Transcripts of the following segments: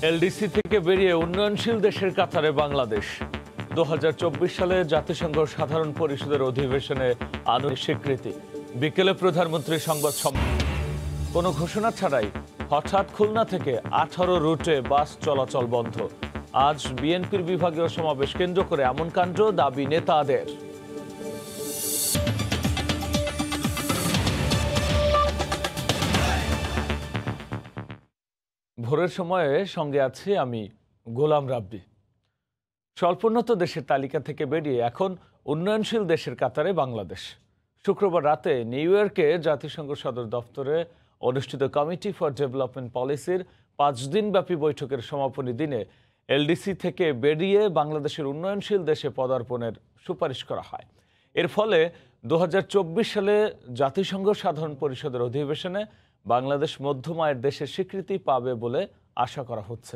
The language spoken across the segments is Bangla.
এলডিসি থেকে বেরিয়ে উন্নয়নশীল দেশের কাতারে বাংলাদেশ। 2024 সালে জাতিসংঘ সাধারণ পরিষদের অধিবেশনে আনুষ্ঠানিক স্বীকৃতি। বিকেলে প্রধানমন্ত্রীর সংবাদ সম্মেলন। কোনো ঘোষণা ছাড়াই হঠাৎ খুলনা থেকে 18 রুটে বাস চলাচল বন্ধ। আজ বিএনপির বিভাগীয় সমাবেশ কেন্দ্র করে এমন কাণ্ড, দাবি নেতাদের। ভোরের সময়ে সঙ্গে আছি আমি গোলাম রাব্বি। স্বল্পোন্নত দেশের তালিকা থেকে বেরিয়ে এখন উন্নয়নশীল দেশের কাতারে বাংলাদেশ। শুক্রবার রাতে নিউ ইয়র্কে জাতিসংঘ সদর দফতরে অনুষ্ঠিত কমিটি ফর ডেভেলপমেন্ট পলিসির 5 দিনব্যাপী বৈঠকের সমাপনী দিনে এলডিসি থেকে বেরিয়ে বাংলাদেশের উন্নয়নশীল দেশে পদার্পণের সুপারিশ করা হয়। এর ফলে 2024 সালে জাতিসংঘ সাধারণ পরিষদের অধিবেশনে বাংলাদেশ মধ্যম আয়ের দেশের স্বীকৃতি পাবে বলে আশা করা হচ্ছে।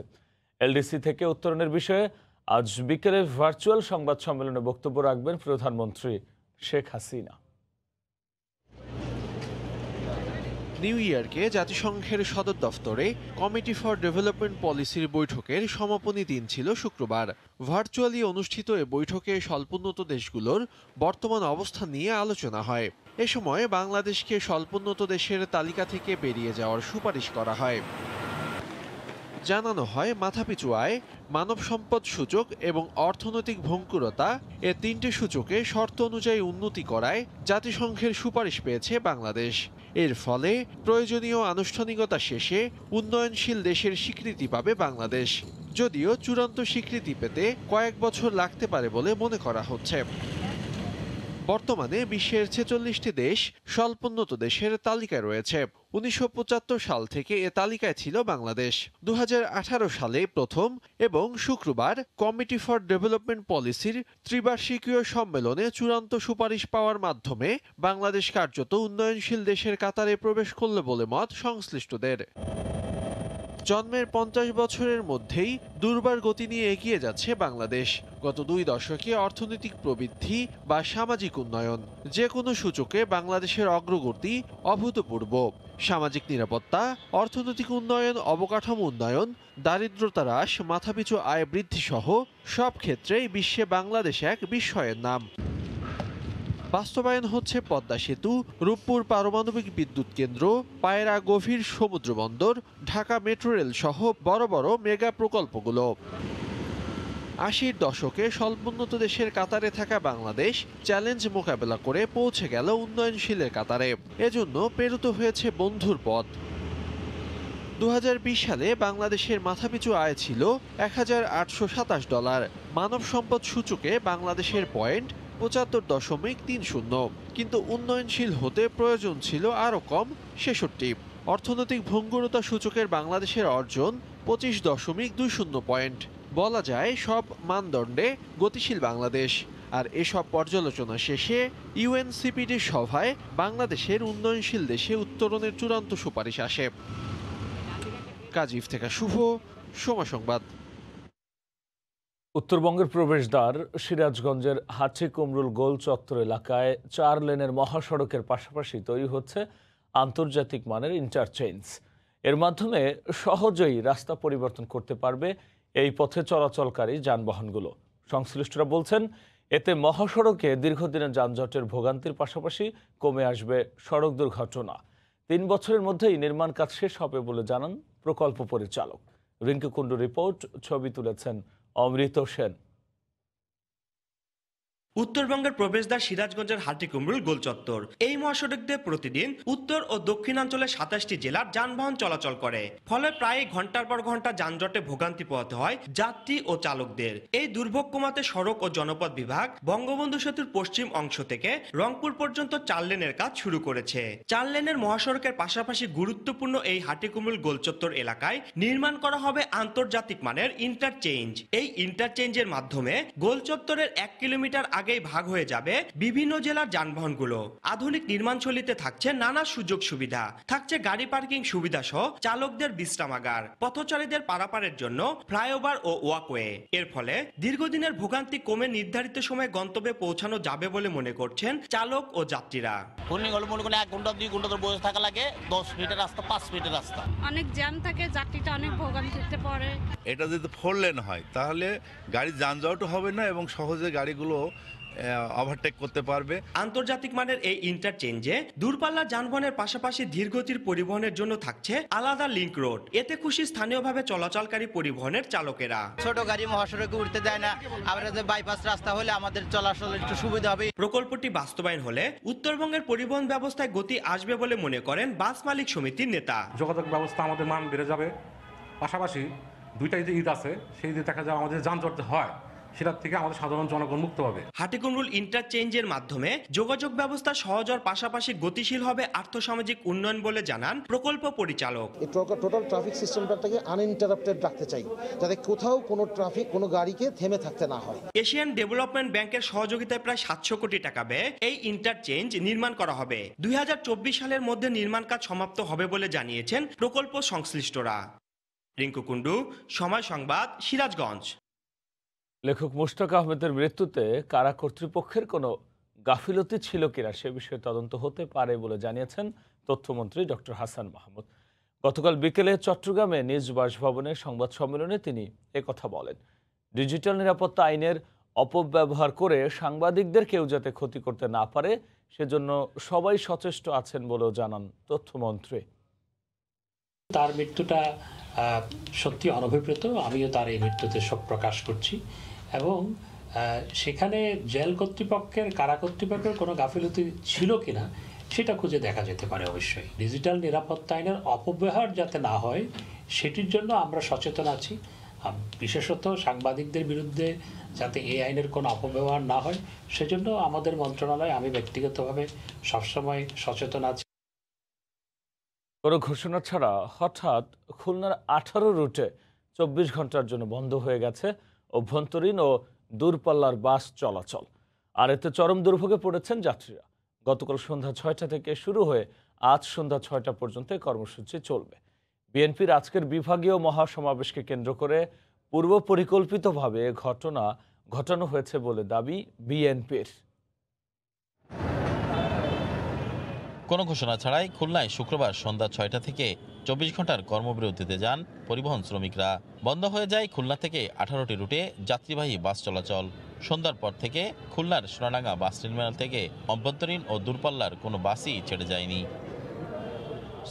এলডিসি থেকে উত্তরণের বিষয়ে আজ বিকেলে ভার্চুয়াল সংবাদ সম্মেলনে বক্তব্য রাখবেন প্রধানমন্ত্রী শেখ হাসিনা। নিউ ইয়র্কে জাতিসংঘের সদর দফতরে কমিটি ফর ডেভেলপমেন্ট পলিসির বৈঠকের সমাপনী দিন ছিল শুক্রবার। ভার্চুয়ালি অনুষ্ঠিত এ বৈঠকে স্বল্পোন্নত দেশগুলোর বর্তমান অবস্থান নিয়ে আলোচনা হয়। এ সময় বাংলাদেশকে স্বল্পোন্নত দেশের তালিকা থেকে বেরিয়ে যাওয়ার সুপারিশ করা হয়। জানানো হয়, মাথাপিছু আয়, মানব সম্পদ সূচক এবং অর্থনৈতিক ভঙ্গুরতা এ 3টে সূচকে শর্ত অনুযায়ী উন্নতি করায় জাতিসংঘের সুপারিশ পেয়েছে বাংলাদেশ। এর ফলে প্রয়োজনীয় আনুষ্ঠানিকতা শেষে উন্নয়নশীল দেশের স্বীকৃতি পাবে বাংলাদেশ। যদিও চূড়ান্ত স্বীকৃতি পেতে কয়েক বছর লাগতে পারে বলে মনে করা হচ্ছে। বর্তমানে বিশ্বের 46টি দেশ স্বল্পোন্নত দেশের তালিকায় রয়েছে। 1975 সাল থেকে এ তালিকায় ছিল বাংলাদেশ। 2018 সালে প্রথম এবং শুক্রবার কমিটি ফর ডেভেলপমেন্ট পলিসির ত্রিবার্ষিকীয় সম্মেলনে চূড়ান্ত সুপারিশ পাওয়ার মাধ্যমে বাংলাদেশ কার্যত উন্নয়নশীল দেশের কাতারে প্রবেশ করল বলে মত সংশ্লিষ্টদের। জন্মের 50 বছরের মধ্যেই দুর্বার গতি নিয়ে এগিয়ে যাচ্ছে বাংলাদেশ। গত 2 দশকে অর্থনৈতিক প্রবৃদ্ধি বা সামাজিক উন্নয়ন যে কোনো সূচকে বাংলাদেশের অগ্রগতি অভূতপূর্ব। সামাজিক নিরাপত্তা, অর্থনৈতিক উন্নয়ন, অবকাঠামো উন্নয়ন, দারিদ্রতা হ্রাস, মাথাপিছু আয় বৃদ্ধি সহ সব ক্ষেত্রেই বিশ্বে বাংলাদেশ এক বিস্ময়ের নাম। বাস্তবায়ন হচ্ছে পদ্মা সেতু, রূপপুর পারমাণবিক বিদ্যুৎ কেন্দ্র, পায়রা গভীর সমুদ্র বন্দর, ঢাকা মেট্রো রেল সহ বড় বড় মেগা প্রকল্পগুলো। 80-র দশকে স্বল্পোন্নত দেশের কাতারে থাকা বাংলাদেশ চ্যালেঞ্জ মোকাবেলা করে পৌঁছে গেল উন্নয়নশীলের কাতারে। এজন্য পেরোতে হয়েছে বন্ধুর পথ। 2020 সালে বাংলাদেশের মাথাপিছু আয় ছিল $1,827। মানব সম্পদ সূচকে বাংলাদেশের পয়েন্ট 75.30, কিন্তু উন্নয়নশীল হতে প্রয়োজন ছিল আরও কম 66। অর্থনৈতিক ভঙ্গুরতা সূচকের বাংলাদেশের অর্জন 25.20 পয়েন্ট। বলা যায় সব মানদণ্ডে গতিশীল বাংলাদেশ। আর এসব পর্যালোচনা শেষে ইউএনসিপিডির সভায় বাংলাদেশের উন্নয়নশীল দেশে উত্তরণের চূড়ান্ত সুপারিশ আসে। কাজীফ থেকে শুভ, সময় সংবাদ। উত্তরবঙ্গের প্রবেশদ্বার সিরাজগঞ্জের হাটীকুমরুল গোল চত্বর এলাকায় 4 লেনের মহাসড়কের পাশাপাশি তৈরি হচ্ছে আন্তর্জাতিক মানের ইন্টারচেঞ্জ। এর মাধ্যমে সহজেই রাস্তা পরিবর্তন করতে পারবে এই পথে চলাচলকারী যানবাহনগুলো। সংশ্লিষ্টরা বলছেন, এতে মহাসড়কে দীর্ঘদিনের যানজটের ভোগান্তির পাশাপাশি কমে আসবে সড়ক দুর্ঘটনা। 3 বছরের মধ্যেই নির্মাণ কাজ শেষ হবে বলে জানান প্রকল্প পরিচালক। রিঙ্কু কুণ্ডু রিপোর্ট, ছবি তুলেছেন অমৃত সেন। উত্তরবঙ্গের প্রবেশদ্বার সিরাজগঞ্জের হাটীকুমরুল গোল চত্বর। এই মহাসড়ক দিয়ে প্রতিদিন উত্তর ও দক্ষিণাঞ্চলের 27টি জেলার যানবাহন চলাচল করে। ফলে প্রায় ঘন্টার পর ঘন্টা যানজটে ভোগান্তি পোহাতে হয় যাত্রী ও চালকদের। এই দুর্ভোগ কমাতে সড়ক ও জনপথ বিভাগ বঙ্গবন্ধু সেতুর পশ্চিম অংশ থেকে রংপুর পর্যন্ত 4 লেনের কাজ শুরু করেছে। 4 লেনের মহাসড়কের পাশাপাশি গুরুত্বপূর্ণ এই হাটীকুমরুল গোল চত্বর এলাকায় নির্মাণ করা হবে আন্তর্জাতিক মানের ইন্টারচেঞ্জ। এই ইন্টারচেঞ্জের মাধ্যমে গোল চত্বরের 1 কিলোমিটার আগেই ভাগ হয়ে যাবে বিভিন্ন জেলার যানবাহনগুলো। আধুনিক নির্মাণশৈলীতে থাকছে নানা সুযোগ সুবিধা, থাকছে গাড়ি পার্কিং সুবিধা সহ চালকদের বিশ্রামাগার, পথচারীদের পারাপারের জন্য ফ্লাইওভার ও ওয়াকওয়ে। এর ফলে দীর্ঘদিনের ভোগান্তি কমে নির্ধারিত সময়ে গন্তব্যে পৌঁছানো যাবে বলে মনে করছেন চালক ও যাত্রীরা। মনে করেন 1 ঘন্টা 2 ঘন্টা বসে থাকা লাগে, 10 মিনিটের রাস্তা 5 মিনিটের রাস্তা। অনেক জ্যাম থাকে, যাত্রীটা অনেক ভোগান্তিতে পড়ে। এটা যদি 4 লেন হয় তাহলে গাড়ির যানজটও হবে না এবং সহজে গাড়িগুলো ওভারটেক করতে পারবে। আন্তর্জাতিক মানের এই ইন্টারচেঞ্জে দূরপাল্লার যানবাহনের পাশাপাশি ধীরগতির পরিবহনের জন্য থাকছে আলাদা লিংক রোড। এতে খুশি স্থানীয়ভাবে চলাচলকারী পরিবহনের চালকেরা। ছোট গাড়ি মহাসড়কে উঠতে দেয় না, আবার বাইপাস রাস্তা হলে আমাদের চলাচল একটু সুবিধা হবে। প্রকল্পটি বাস্তবায়ন হলে উত্তরবঙ্গের পরিবহন ব্যবস্থায় গতি আসবে বলে মনে করেন বাস মালিক সমিতির নেতা। যোগাযোগ ব্যবস্থা আমাদের মান বেড়ে যাবে, পাশাপাশি দুইটাই যে ঈদ আছে সেই ঈদে দেখা যায় আমাদের যানজট হয় সেটার থেকে আমাদের সাধারণ জনগণ মুক্ত হবে। হাটিকুমরুল ইন্টারচেঞ্জের মাধ্যমে যোগাযোগ ব্যবস্থা সহজ হওয়ার পাশাপাশি গতিশীল হবে আর্থসামাজিক উন্নয়ন বলে জানান প্রকল্প পরিচালক। এই টোটাল ট্রাফিক সিস্টেমটাকে আনইন্টারাপ্টেড রাখতে চাই, যাতে কোথাও কোনো গাড়িকে থেমে থাকতে না হয়। এশিয়ান ডেভেলপমেন্ট ব্যাংকের সহযোগিতায় প্রায় 700 কোটি টাকা ব্যয়ে এই ইন্টারচেঞ্জ নির্মাণ করা হবে। 2024 সালের মধ্যে নির্মাণ কাজ সমাপ্ত হবে বলে জানিয়েছেন প্রকল্প সংশ্লিষ্টরা। রিঙ্কু কুন্ডু, সময় সংবাদ, সিরাজগঞ্জ। লেখক মুশতাক আহমেদের মৃত্যুতে কারা কর্তৃপক্ষের কোনো গাফিলতি ছিল কিনা সে বিষয়ে তদন্ত হতে পারে বলে জানিয়েছেন তথ্যমন্ত্রী ডক্টর হাসান মাহমুদ। গতকাল বিকেলে চট্টগ্রামে নিজ বাসভবনে সংবাদ সম্মেলনে তিনি একথা বলেন। ডিজিটাল নিরাপত্তা আইনের অপব্যবহার করে সাংবাদিকদের কেউ যাতে ক্ষতি করতে না পারে সেজন্য সবাই সচেষ্ট আছেন বলেও জানান তথ্যমন্ত্রী। তার মৃত্যুটা সত্যি অনভিপ্রেত। আমিও তার এই মৃত্যুতে শোক প্রকাশ করছি এবং সেখানে জেল কর্তৃপক্ষের কারা কর্তৃপক্ষের কোনো গাফিলতি ছিল কিনা সেটা খুঁজে দেখা যেতে পারে। অবশ্যই ডিজিটাল নিরাপত্তা আইনের অপব্যবহার যাতে না হয় সেটির জন্য আমরা সচেতন আছি। বিশেষত সাংবাদিকদের বিরুদ্ধে যাতে এই আইনের কোনো অপব্যবহার না হয় সেজন্য আমাদের মন্ত্রণালয়, আমি ব্যক্তিগতভাবে সবসময় সচেতন আছি। কোনো ঘোষণা ছাড়া হঠাৎ খুলনার 18 রুটে 24 ঘন্টার জন্য বন্ধ হয়ে গেছে অভ্যন্তরীণ ও দূরপাল্লার বাস চলাচল। আর এতে চরম দুর্ভোগে পড়েছেন যাত্রীরা। গতকাল সন্ধ্যা 6টা থেকে শুরু হয়ে আজ সন্ধ্যা 6টা পর্যন্ত কর্মসূচি চলবে। বিএনপির আজকের বিভাগীয় মহাসমাবেশকে কেন্দ্র করে পূর্ব পরিকল্পিতভাবে ঘটনা ঘটানো হয়েছে বলে দাবি বিএনপির। কোনো ঘোষণা ছাড়াই খুলনায় শুক্রবার সন্ধ্যা 6টা থেকে 24 ঘন্টার কর্মবিরতিতে যান পরিবহন শ্রমিকরা। বন্ধ হয়ে যায় খুলনা থেকে 18টি রুটে যাত্রীবাহী বাস চলাচল। সন্ধ্যার পর থেকে খুলনার সোনাডাঙ্গা বাস টার্মিনাল থেকে অভ্যন্তরীণ ও দূরপাল্লার কোনো বাসই ছেড়ে যায়নি।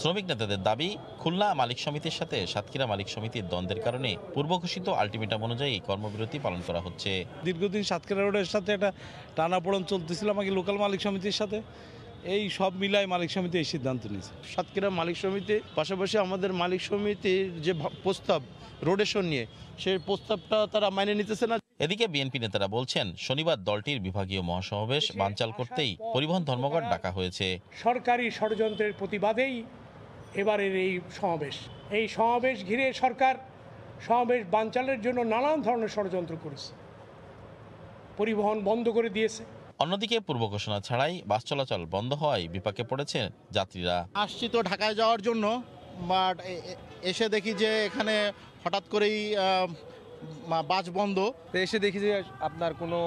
শ্রমিক নেতাদের দাবি, খুলনা মালিক সমিতির সাথে সাতক্ষীরা মালিক সমিতির দ্বন্দ্বের কারণে পূর্ব ঘোষিত আলটিমেটাম অনুযায়ী কর্মবিরতি পালন করা হচ্ছে। দীর্ঘদিন সাতক্ষীরা রোডের সাথে একটা টানাপোড়েন চলতেছিল আমাকে লোকাল মালিক সমিতির সাথে, এই সব মিলাই মালিক সমিতি এই সিদ্ধান্ত নিয়েছে। সাতক্ষীরা মালিক সমিতি পাশাপাশি আমাদের মালিক সমিতির যে প্রস্তাব রোডেশন নিয়ে, সেই প্রস্তাবটা তারা মেনে নিতেছে না। এদিকে বিএনপি নেতারা বলছেন, শনিবার দলটির বিভাগীয় মহাসমাবেশ বানচাল করতেই পরিবহন ধর্মঘট ডাকা হয়েছে। সরকারি ষড়যন্ত্রের প্রতিবাদেই এবারের এই সমাবেশ। এই সমাবেশ ঘিরে সরকার সমাবেশ বানচালের জন্য নানান ধরনের ষড়যন্ত্র করেছে, পরিবহন বন্ধ করে দিয়েছে। অন্যদিকে পূর্ব ঘোষণা ছাড়াই বাস চলাচল বন্ধ হওয়ায় বিপাকে পড়েছে যাত্রীরা। আসছি তো ঢাকায় যাওয়ার জন্য, বাট এসে দেখি যে এখানে হঠাৎ করেই বাস বন্ধ। এসে দেখি যে আপনার কোনো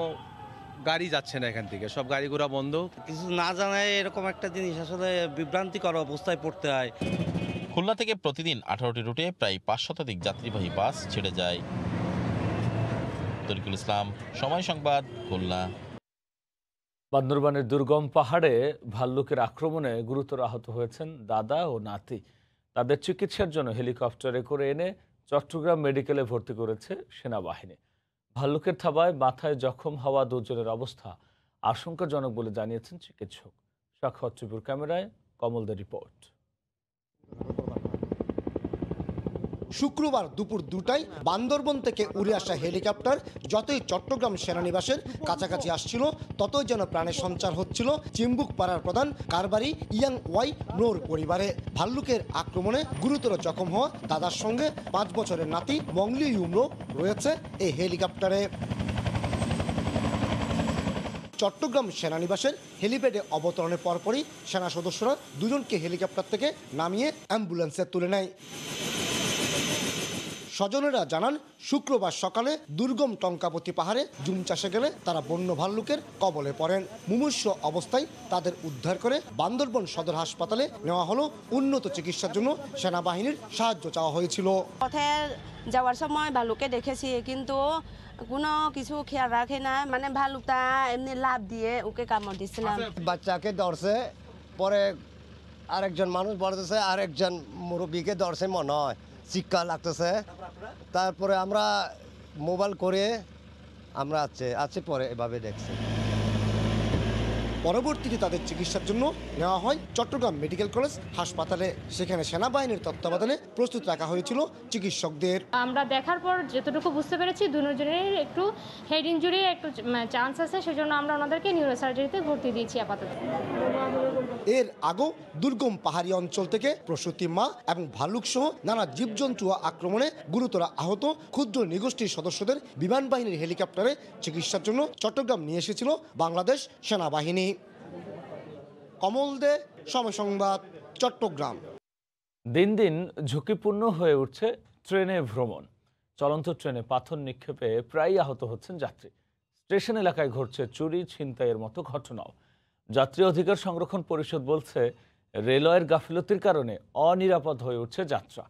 গাড়ি যাচ্ছে না, এখান থেকে সব গাড়ি ঘোড়া বন্ধ। কিছু না জানায় এরকম একটা জিনিস আসলে বিভ্রান্তিকর অবস্থায় পড়তে হয়। খুলনা থেকে প্রতিদিন 18টি রুটে প্রায় 5 শতাধিক যাত্রীবাহী বাস ছেড়ে যায়। তরিকুল ইসলাম, সময় সংবাদ, খুলনা। বান্দরবানের দুর্গম পাহাড়ে ভাল্লুকের আক্রমণে গুরুতর আহত হয়েছেন দাদা ও নাতি। তাদের চিকিৎসার জন্য হেলিকপ্টারে করে এনে চট্টগ্রাম মেডিকেলে ভর্তি করেছে সেনাবাহিনী। ভাল্লুকের থাবায় মাথায় জখম হওয়া দুজনের অবস্থা আশঙ্কাজনক বলে জানিয়েছেন চিকিৎসক। সাক্ষাৎ ত্রিপুর ক্যামেরায় কমলদের রিপোর্ট। শুক্রবার দুপুর 2টায় বান্দরবন থেকে উড়ে আসা হেলিকপ্টার যতই চট্টগ্রাম সেনানিবাসের কাছাকাছি আসছিল, ততই যেন প্রাণের সঞ্চার হচ্ছিল চিম্বুক পাড়ার প্রধান কারবারি ইয়াং ওয়াই নোর পরিবারে। ভাল্লুকের আক্রমণে গুরুতর জখম হওয়া দাদার সঙ্গে 5 বছরের নাতি মংলি ইউমরো রয়েছে এই হেলিকপ্টারে। চট্টগ্রাম সেনানিবাসের হেলিপ্যাডে অবতরণের পরপরই সেনা সদস্যরা দুজনকে হেলিকপ্টার থেকে নামিয়ে অ্যাম্বুলেন্সে তুলে নেয়। স্বজনেরা জানান, শুক্রবার সকালে দুর্গম টঙ্কাপতি পাহাড়ে জুম চাষে গেলে তারা বন্য ভাল্লুকের কবলে পড়েন। মুমূর্ষ অবস্থায় তাদের উদ্ধার করে বান্দরবন সদর হাসপাতালে নেওয়া হলো। উন্নত চিকিৎসার জন্য সেনাবাহিনীর সাহায্য চাওয়া হয়েছিল। পথে যাওয়ার সময় ভাল্লুককে দেখেছি, কিন্তু কোনো কিছু খেয়াল রাখে না, মানে ভাল্লুকটা এমনি লাভ দিয়ে ওকে কামড় দিচ্ছিলাম। বাচ্চাকে ধরছে, পরে আরেকজন মানুষ বলতেছে আরেকজন মুরব্বীকে ধরছে মনে হয়, চিৎকার লাগতেছে। তারপরে আমরা মোবাইল করে আমরা আছে পরে এভাবে দেখছি। পরবর্তীতে তাদের চিকিৎসার জন্য নেওয়া হয় চট্টগ্রাম মেডিকেল কলেজ হাসপাতালে। সেখানে সেনাবাহিনীর তত্ত্বাবধানে প্রস্তুত রাখা হয়েছিল চিকিৎসকদের। আমরা দেখার পর যতটুকু বুঝতে পেরেছি দুজনের একটু হেড ইনজুরি একটু চান্স আছে, সেজন্য আমরা ওনাদেরকে নিউরোসার্জারিতে ভর্তি দিয়েছি আপাতত। এর আগেও দুর্গম পাহাড়ি অঞ্চল থেকে প্রসূতি মা এবং ভাল্লুক সহ নানা জীবজন্তু আক্রমণে গুরুতর আহত ক্ষুদ্র নৃগোষ্ঠীর সদস্যদের বিমান বাহিনীর হেলিকপ্টারে চিকিৎসার জন্য চট্টগ্রাম নিয়ে এসেছিল বাংলাদেশ সেনাবাহিনী। কমল দে, সময় সংবাদ, চট্টগ্রাম। দিন দিন ঝুঁকিপূর্ণ হয়ে উঠছে ট্রেনে ভ্রমণ। চলন্ত ট্রেনে পাথর নিক্ষেপে প্রায়ই আহত হচ্ছেন যাত্রী। স্টেশন এলাকায় ঘটছে চুরি, ছিনতাইয়ের মতো ঘটনাও। যাত্রী অধিকার সংরক্ষণ পরিষদ বলছে, রেলওয়ের গাফিলতির কারণে অনিরাপদ হয়ে উঠছে যাত্রা।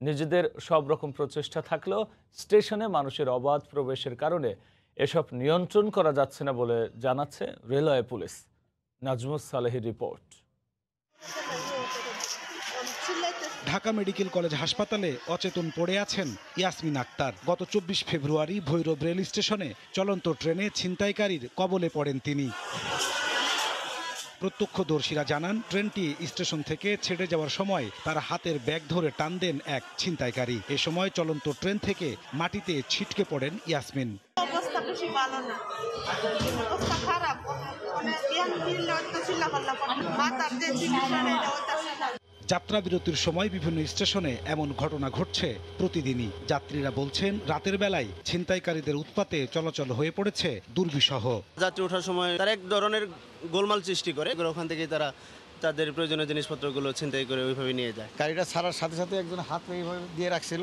নিজেদের সব রকম প্রচেষ্টা থাকলেও স্টেশনে মানুষের অবাধ প্রবেশের কারণে এসব নিয়ন্ত্রণ করা যাচ্ছে না বলে জানাচ্ছে রেলওয়ে পুলিশ। নাজমুস সালেহির রিপোর্ট। ঢাকা মেডিকেল কলেজ হাসপাতালে অচেতন পড়ে আছেন ইয়াসমিন আক্তার। গত 24 ফেব্রুয়ারি ভৈরব রেল স্টেশনে চলন্ত ট্রেনে ছিনতাইকারীর কবলে পড়েন তিনি। প্রত্যক্ষদর্শীরা জানান, ট্রেনটি স্টেশন থেকে ছেড়ে যাওয়ার সময় তার হাতের ব্যাগ ধরে টান দেন এক ছিনতাইকারী। এ সময় চলন্ত ট্রেন থেকে মাটিতে ছিটকে পড়েন ইয়াসমিন। যাত্রা বিরতির সময় বিভিন্ন স্টেশনে এমন ঘটনা ঘটছে প্রতিদিনই। যাত্রীরা বলছেন, রাতের বেলায় ছিনতাইকারীদের উৎপাতে চলাচল হয়ে পড়েছে দুর্বিষহ। যাত্রী ওঠার সময় তারা এক ধরনের গোলমাল সৃষ্টি করে, ওখান থেকেই তারা তাদের প্রয়োজনীয় জিনিসপত্রগুলো ছিনতাই করে ওইভাবে নিয়ে যায়। গাড়িটা ছাড়ার সাথে সাথে একজন হাত এইভাবে দিয়ে রাখছিল,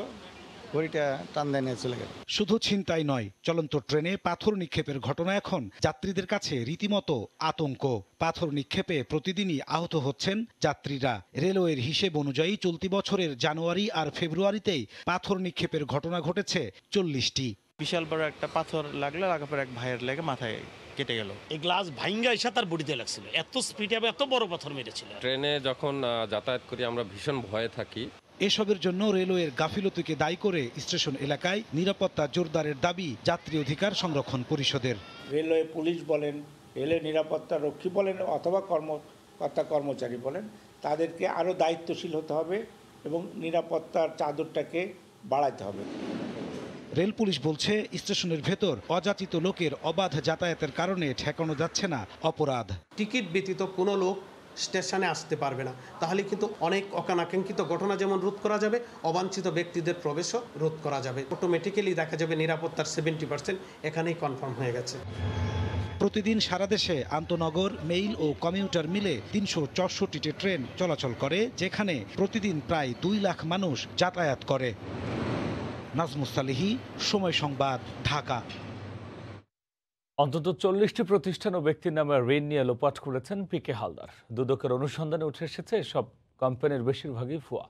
ঘড়িটা টান দিয়ে নিয়ে চলে গেল। শুধু ছিনতাই নয়, চলন্ত ট্রেনে পাথর নিক্ষেপের ঘটনা এখন যাত্রীদের কাছে রীতিমতো আতঙ্ক। পাথর নিক্ষেপে প্রতিদিনই আহত হচ্ছেন যাত্রীরা। রেলওয়ের হিসেব অনুযায়ী চলতি বছরের জানুয়ারি আর ফেব্রুয়ারিতেই পাথর নিক্ষেপের ঘটনা ঘটেছে 40টি। বিশাল বড় একটা পাথর লাগার পর এক ভাইয়ের লেগে মাথায় কেটে গেল। এই গ্লাস ভাঙ্গা এসে তার বডিতে লাগছিল, এত স্পিডে এত বড় পাথর মেরেছিল। ট্রেনে যখন যাতায়াত করি আমরা ভীষণ ভয়ে থাকি। এসবের জন্য রেলওয়ের গাফিলতিকে দায়ী করে স্টেশন এলাকায় নিরাপত্তা জোরদারের দাবি যাত্রী অধিকার সংরক্ষণ পরিষদের। রেলওয়ে পুলিশ বলেন, রেলের নিরাপত্তা রক্ষী বলেন অথবা কর্মকর্তা কর্মচারী বলেন, তাদেরকে আরও দায়িত্বশীল হতে হবে এবং নিরাপত্তার চাদরটাকে বাড়াতে হবে। রেল পুলিশ বলছে, স্টেশনের ভেতর অযাচিত লোকের অবাধ যাতায়াতের কারণে ঠেকানো যাচ্ছে না অপরাধ। টিকিট ব্যতীত কোনো লোক স্টেশনে আসতে পারবে না, তাহলে কিন্তু অনেক অনাকাঙ্ক্ষিত ঘটনা যেমন রোধ করা যাবে, অবাঞ্ছিত ব্যক্তিদের প্রবেশও রোধ করা যাবে। অটোমেটিক্যালি দেখা যাবে নিরাপত্তার 70% এখানেই কনফার্ম হয়ে গেছে। প্রতিদিন সারা দেশে আন্তনগর, মেইল ও কমিউটার মিলে 364টি ট্রেন চলাচল করে, যেখানে প্রতিদিন প্রায় 2 লাখ মানুষ যাতায়াত করে। নাজমুস সালেহী, সময় সংবাদ, ঢাকা। অন্তত 40টি প্রতিষ্ঠান ও ব্যক্তির নামে ঋণ নিয়ে লোপাট করেছেন পিকে হালদার। দুদকের অনুসন্ধানে উঠে এসেছে সব কোম্পানির বেশিরভাগই ভুয়া।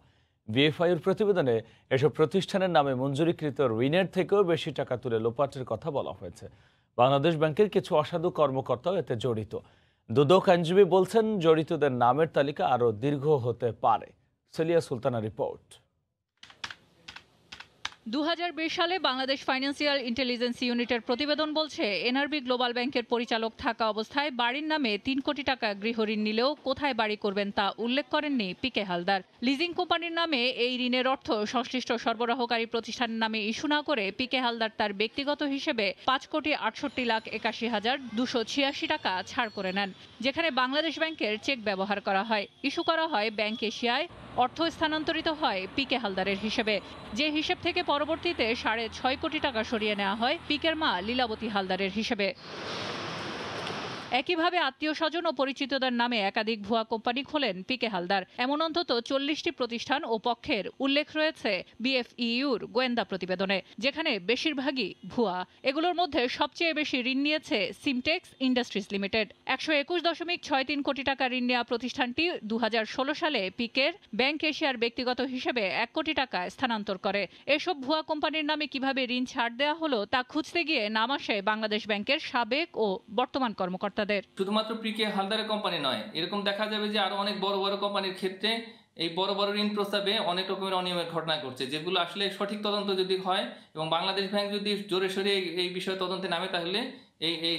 বিএফআইয়ের প্রতিবেদনে এসব প্রতিষ্ঠানের নামে মঞ্জুরিকৃত ঋণের থেকেও বেশি টাকা তুলে লোপাটের কথা বলা হয়েছে। বাংলাদেশ ব্যাংকের কিছু অসাধু কর্মকর্তাও এতে জড়িত। দুদক আইনজীবী বলছেন, জড়িতদের নামের তালিকা আরও দীর্ঘ হতে পারে। সেলিয়া সুলতানা রিপোর্ট। 2020 সালে বাংলাদেশ ফাইন্যান্সিয়াল ইন্টেলিজেন্স ইউনিটের প্রতিবেদন বলছে, এনআরবি গ্লোবাল ব্যাংকের পরিচালক থাকা অবস্থায় বাড়ির নামে 3 কোটি টাকা গৃহঋণ নিলেও কোথায় বাড়ি করবেন তা উল্লেখ করেননি পিকে হালদার। লিজিং কোম্পানির নামে এই ঋণের অর্থ সংশ্লিষ্ট সরবরাহকারী প্রতিষ্ঠানের নামে ইস্যু না করে পিকে হালদার তার ব্যক্তিগত হিসেবে 5,68,81,286 টাকা ছাড় করে নেন, যেখানে বাংলাদেশ ব্যাংকের চেক ব্যবহার করা হয়। ইস্যু করা হয় ব্যাংক এশিয়ায়, অর্থ স্থানান্তরিত হয় পিকে হালদারের হিসেবে, যে হিসেব থেকে পরবর্তীতে 6.5 কোটি টাকা সরিয়ে নেওয়া হয় পিকের মা লীলাবতী হালদারের হিসেবে। একইভাবে আত্মীয় স্বজন ও পরিচিতদের নামে একাধিক ভুয়া কোম্পানি খোলেন পিকে হালদার। এমন অন্তত 40টি প্রতিষ্ঠান ও পক্ষের উল্লেখ রয়েছে বিএফইউর গোয়েন্দা প্রতিবেদনে, যেখানে বেশিরভাগই ভুয়া। এগুলোর মধ্যে সবচেয়ে বেশি ঋণ নিয়েছে সিমটেক্স ইন্ডাস্ট্রিজ লিমিটেড। 121.63 কোটি টাকা ঋণ নেওয়া প্রতিষ্ঠানটি 2016 সালে পিকের ব্যাংক এশিয়ার ব্যক্তিগত হিসেবে 1 কোটি টাকা স্থানান্তর করে। এসব ভুয়া কোম্পানির নামে কিভাবে ঋণ ছাড় দেওয়া হলো তা খুঁজতে গিয়ে নাম আসে বাংলাদেশ ব্যাংকের সাবেক ও বর্তমান কর্মকর্তাদের। শুধুমাত্র পিকে হালদারের কোম্পানি নয়, এরকম দেখা যাবে যে আরো অনেক বড় বড় কোম্পানির ক্ষেত্রে এই বড় বড় ঋণ প্রস্তাবে অনেক রকমের অনিয়মের ঘটনা ঘটছে, যেগুলো আসলে সঠিক তদন্ত যদি হয় এবং বাংলাদেশ ব্যাংক যদি জোরে সোরে এই বিষয়ে তদন্তে নামে, তাহলে এই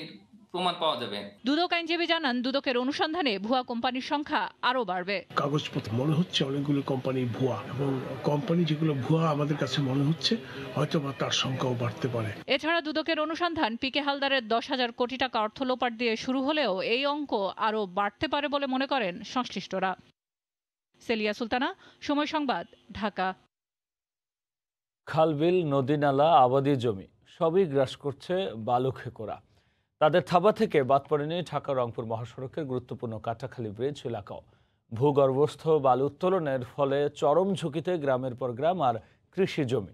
প্রমাণ পাওয়া যাবে। দুদক আইনজীবী জানান, দুদকের অনুসন্ধানে ভুয়া কোম্পানির সংখ্যা আরো বাড়বে। কাগজপত্র মনে হচ্ছে অনেকগুলো কোম্পানি ভুয়া, এবং কোম্পানি যেগুলো ভুয়া আমাদের কাছে মনে হচ্ছে হয়তো বা তার সংখ্যাও বাড়তে পারে। এছাড়া দুদকের অনুসন্ধান পিকে হালদারের 10,000 কোটি টাকা অর্থ লোপাট দিয়ে শুরু হলেও এই অঙ্ক আরো বাড়তে পারে বলে মনে করেন সংশ্লিষ্টরা। সেলিয়া সুলতানা, সময় সংবাদ, ঢাকা। খালবিল, নদী নালা, আবাদি জমি সবই গ্রাস করছে বালু খেকোরা। তাদের থাবা থেকে বাদ পড়েনি ঢাকা রংপুর মহাসড়কের গুরুত্বপূর্ণ কাটাখালী ব্রিজ এলাকাও। ভূগর্ভস্থ বালু উত্তোলনের ফলে চরম ঝুঁকিতে গ্রামের পর গ্রাম আর কৃষি জমি।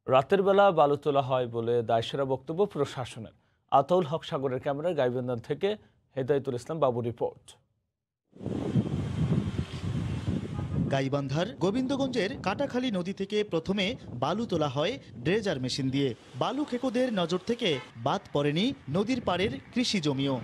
রাতের বেলা বালু তোলা হয় বলে দায়সেরা বক্তব্য প্রশাসনের। আতাউল হক সাগরের ক্যামেরায় গাইবান্ধা থেকে হেদায়েতুল ইসলাম বাবু রিপোর্ট। গাইবান্ধার গোবিন্দগঞ্জের কাটাখালী নদী থেকে প্রথমে বালু তোলা হয় ড্রেজার মেশিন দিয়ে। বালু খেকোদের নজর থেকে বাদ পড়েনি নদীর পাড়ের কৃষি জমিও।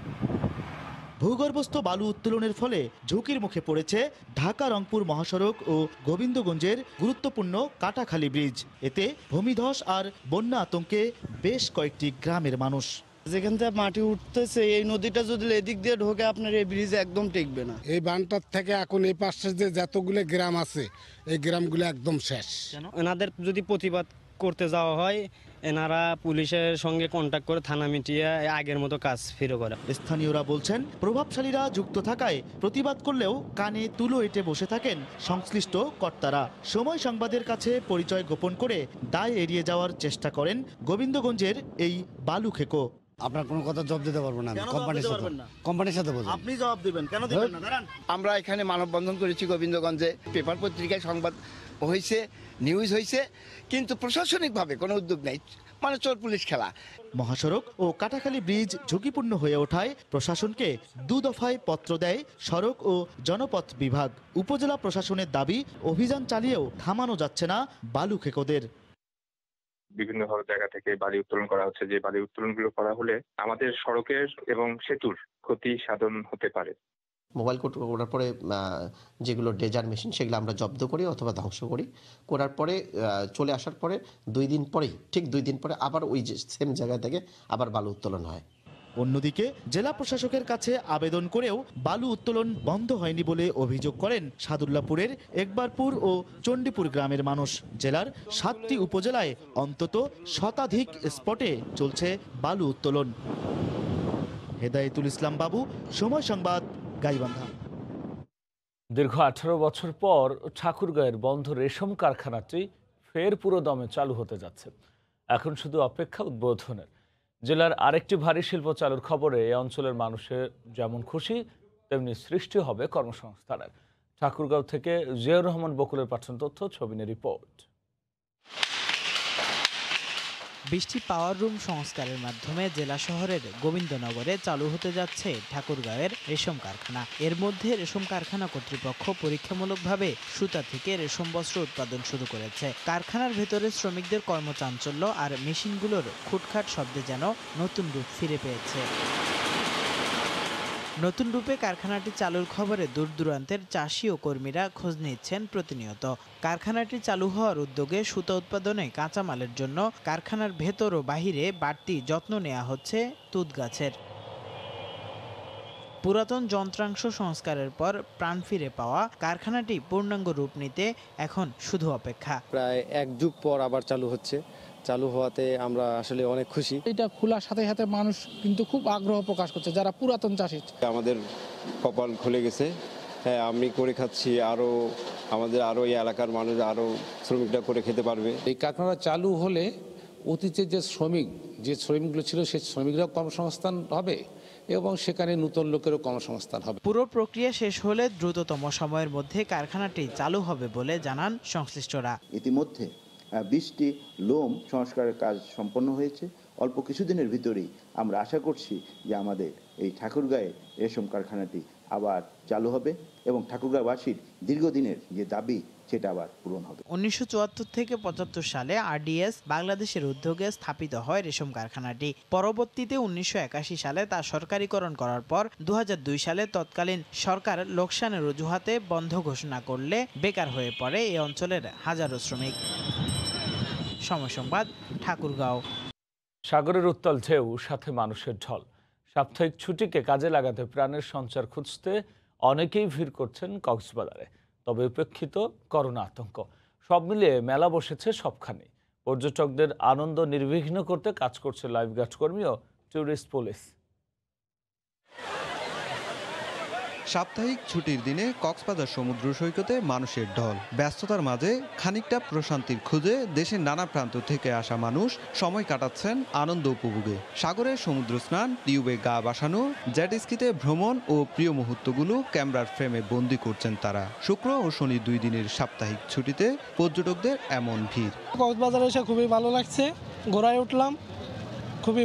ভূগর্ভস্থ বালু উত্তোলনের ফলে ঝুঁকির মুখে পড়েছে ঢাকা রংপুর মহাসড়ক ও গোবিন্দগঞ্জের গুরুত্বপূর্ণ কাটাখালী ব্রিজ। এতে ভূমিধস আর বন্যা আতঙ্কে বেশ কয়েকটি গ্রামের মানুষ। যেখান থেকে মাটি উঠতেছে, এই নদীটা যদি এদিক দিয়ে ঢোকে, আপনার এই ব্রিজ একদম টিকবে না। এই বানটার থেকে এখন এই পাশে যে যতগুলো গ্রাম আছে, এই গ্রামগুলো একদম শেষ। এনাদের যদি প্রতিবাদ করতে যাওয়া হয়, এনারা পুলিশের সঙ্গে কন্ট্যাক্ট করে থানা মিটিয়ে আগের মতো কাজ ফিরে করে। স্থানীয়রা বলছেন, প্রভাবশালীরা যুক্ত থাকায় প্রতিবাদ করলেও কানে তুলো এঁটে বসে থাকেন সংশ্লিষ্ট কর্তারা। সময় সংবাদের কাছে পরিচয় গোপন করে দায় এড়িয়ে যাওয়ার চেষ্টা করেন গোবিন্দগঞ্জের এই বালু খেকো। আপনার কোনো কথা জবাব দিতে পারবো না, কোম্পানির সাথে বলবো। আপনি জবাব দিবেন, কেন দিবেন না? দাঁড়ান। আমরা এখানে মানববন্ধন করেছি গোবিন্দগঞ্জে, পেপার পত্রিকায় সংবাদ হয়েছে, নিউজ হয়েছে, কিন্তু প্রশাসনিকভাবে কোনো উদ্যোগ নেই, মানে চোর পুলিশ খেলা। মহাসড়ক ও কাটাখালী ব্রিজ ঝুঁকিপূর্ণ হয়ে ওঠায় প্রশাসনকে 2 দফায় পত্র দেয় সড়ক ও জনপথ বিভাগ। উপজেলা প্রশাসনের দাবি, অভিযান চালিয়েও থামানো যাচ্ছে না বালু খেকোদের। বিভিন্ন জায়গা থেকে বালি উত্তোলন করা হচ্ছে, যে বালি উত্তোলনগুলো করা হলে আমাদের সড়কের এবং সেতুর ক্ষতি সাধন হতে পারে। মোবাইল কোর্ট করার পরে যেগুলো ড্রেজার মেশিন, সেগুলো আমরা জব্দ করি অথবা ধ্বংস করি। করার পরে চলে আসার পরে 2 দিন পরেই, ঠিক 2 দিন পরে আবার ওই যে সেম জায়গা থেকে আবার বালু উত্তোলন হয়। অন্যদিকে জেলা প্রশাসকের কাছে আবেদন করেও বালু উত্তোলন বন্ধ হয়নি বলে অভিযোগ করেন সাদুল্লাপুরের একবারপুর ও চণ্ডীপুর গ্রামের মানুষ। জেলার 7টি উপজেলায় অন্তত শতাধিক স্পটে চলছে বালু উত্তোলন। হেদায়েতুল ইসলাম বাবু, সময় সংবাদ, গাইবান্ধা। দীর্ঘ 18 বছর পর ঠাকুরগাঁয়ের বন্ধ রেশম কারখানাটি ফের পুরো দমে চালু হতে যাচ্ছে। এখন শুধু অপেক্ষা উদ্বোধনের। জেলার আরেকটি ভারী শিল্প চালুর খবরে এই অঞ্চলের মানুষের যেমন খুশি, তেমনি সৃষ্টি হবে কর্মসংস্থানের। ঠাকুরগাঁও থেকে জিয়াউর রহমান বকুলের পাঠানো তথ্য, ছবি নিয়ে রিপোর্ট। 20টি পাওয়ার রুম সংস্কারের মাধ্যমে জেলা শহরের গোবিন্দনগরে চালু হতে যাচ্ছে ঠাকুরগাঁওয়ের রেশম কারখানা। এর মধ্যে রেশম কারখানা কর্তৃপক্ষ পরীক্ষামূলকভাবে সুতা থেকে রেশম বস্ত্র উৎপাদন শুরু করেছে। কারখানার ভেতরে শ্রমিকদের কর্মচাঞ্চল্য আর মেশিনগুলোর খুটখাট শব্দে যেন নতুন রূপ ফিরে পেয়েছে। নতুন রূপে কারখানাটি চালুর খবরে দূর দূরান্তের চাষি ও কর্মীরা খোঁজ নিচ্ছেন প্রতিনিয়ত। কারখানাটি চালু হওয়ার উদ্যোগে সুতা উৎপাদনে কাঁচামালের জন্য কারখানার ভেতর ও বাহিরে বাড়তি যত্ন নেওয়া হচ্ছে তুঁত গাছের। পুরাতন যন্ত্রাংশ সংস্কারের পর প্রাণ ফিরে পাওয়া কারখানাটি পূর্ণাঙ্গ রূপ নিতে এখন শুধু অপেক্ষা। প্রায় 1 যুগ পর আবার চালু হচ্ছে। চালু হওয়াতে আমরা আসলে অনেক খুশি। এটা খোলার সাথে সাথে মানুষ কিন্তু খুব আগ্রহ প্রকাশ করছে, যারা পুরাতন চাষি। আমাদের কপাল খুলে গেছে, হ্যাঁ আমি করে খাচ্ছি, আরও আমাদের আরও এই এলাকার মানুষ আরও শ্রমিকরা করে খেতে পারবে। এই কারখানা চালু হলে অতীতে যে শ্রমিকগুলো ছিল সেই শ্রমিকরা কর্মসংস্থান হবে, এবং সেখানে নতুন লোকেরও কর্মসংস্থান হবে। পুরো প্রক্রিয়া শেষ হলে দ্রুততম সময়ের মধ্যে কারখানাটি চালু হবে বলে জানান সংশ্লিষ্টরা। ইতিমধ্যে 20টি লোম সংস্কারের কাজ সম্পন্ন হয়েছে। অল্প কিছুদিনের ভিতরেই আমরা আশা করছি যে আমাদের এই ঠাকুরগাঁয়ে রেশম কারখানাটি আবার চালু হবে এবং ঠাকুরগাঁওবাসীর দীর্ঘদিনের যে দাবি সেটা আবার পূরণ হবে। 1974 থেকে 75 সালে RDS বাংলাদেশের উদ্যোগে স্থাপিত হয় রেশম কারখানাটি। পরবর্তীতে 1981 সালে তা সরকারিকরণ করার পর 2002 সালে তৎকালীন সরকার লোকসানের অজুহাতে বন্ধ ঘোষণা করলে বেকার হয়ে পড়ে এই অঞ্চলের হাজারো শ্রমিক। সময় সংবাদ, ঠাকুরগাঁও। সাগরের উত্তাল ঢেউ, সাথে মানুষের ঢল। সাপ্তাহিক ছুটিকে কাজে লাগাতে প্রাণের সঞ্চার খুঁজতে অনেকেই ভিড় করছেন কক্সবাজারে। তবে উপেক্ষিত করোনা আতঙ্ক। সব মিলিয়ে মেলা বসেছে সবখানে। পর্যটকদের আনন্দ নির্বিঘ্ন করতে কাজ করছে লাইফগার্ড কর্মী ও ট্যুরিস্ট পুলিশ। সাপ্তাহিক ছুটির দিনে কক্সবাজার সমুদ্র সৈকতে মানুষের ঢল। ব্যস্ততার মাঝে খানিকটা প্রশান্তির খুঁজে দেশের নানা প্রান্ত থেকে আসা মানুষ সময় কাটাচ্ছেন আনন্দ উপভোগে। সাগরে সমুদ্র স্নান, টিউবে গা বাসানো, জেটস্কিতে ভ্রমণ ও প্রিয় মুহূর্তগুলো ক্যামেরার ফ্রেমে বন্দি করছেন তারা। শুক্র ও শনি 2 দিনের সাপ্তাহিক ছুটিতে পর্যটকদের এমন ভিড়। কক্সবাজারে এসে খুবই ভালো লাগছে, ঘোড়ায় উঠলাম, খুবই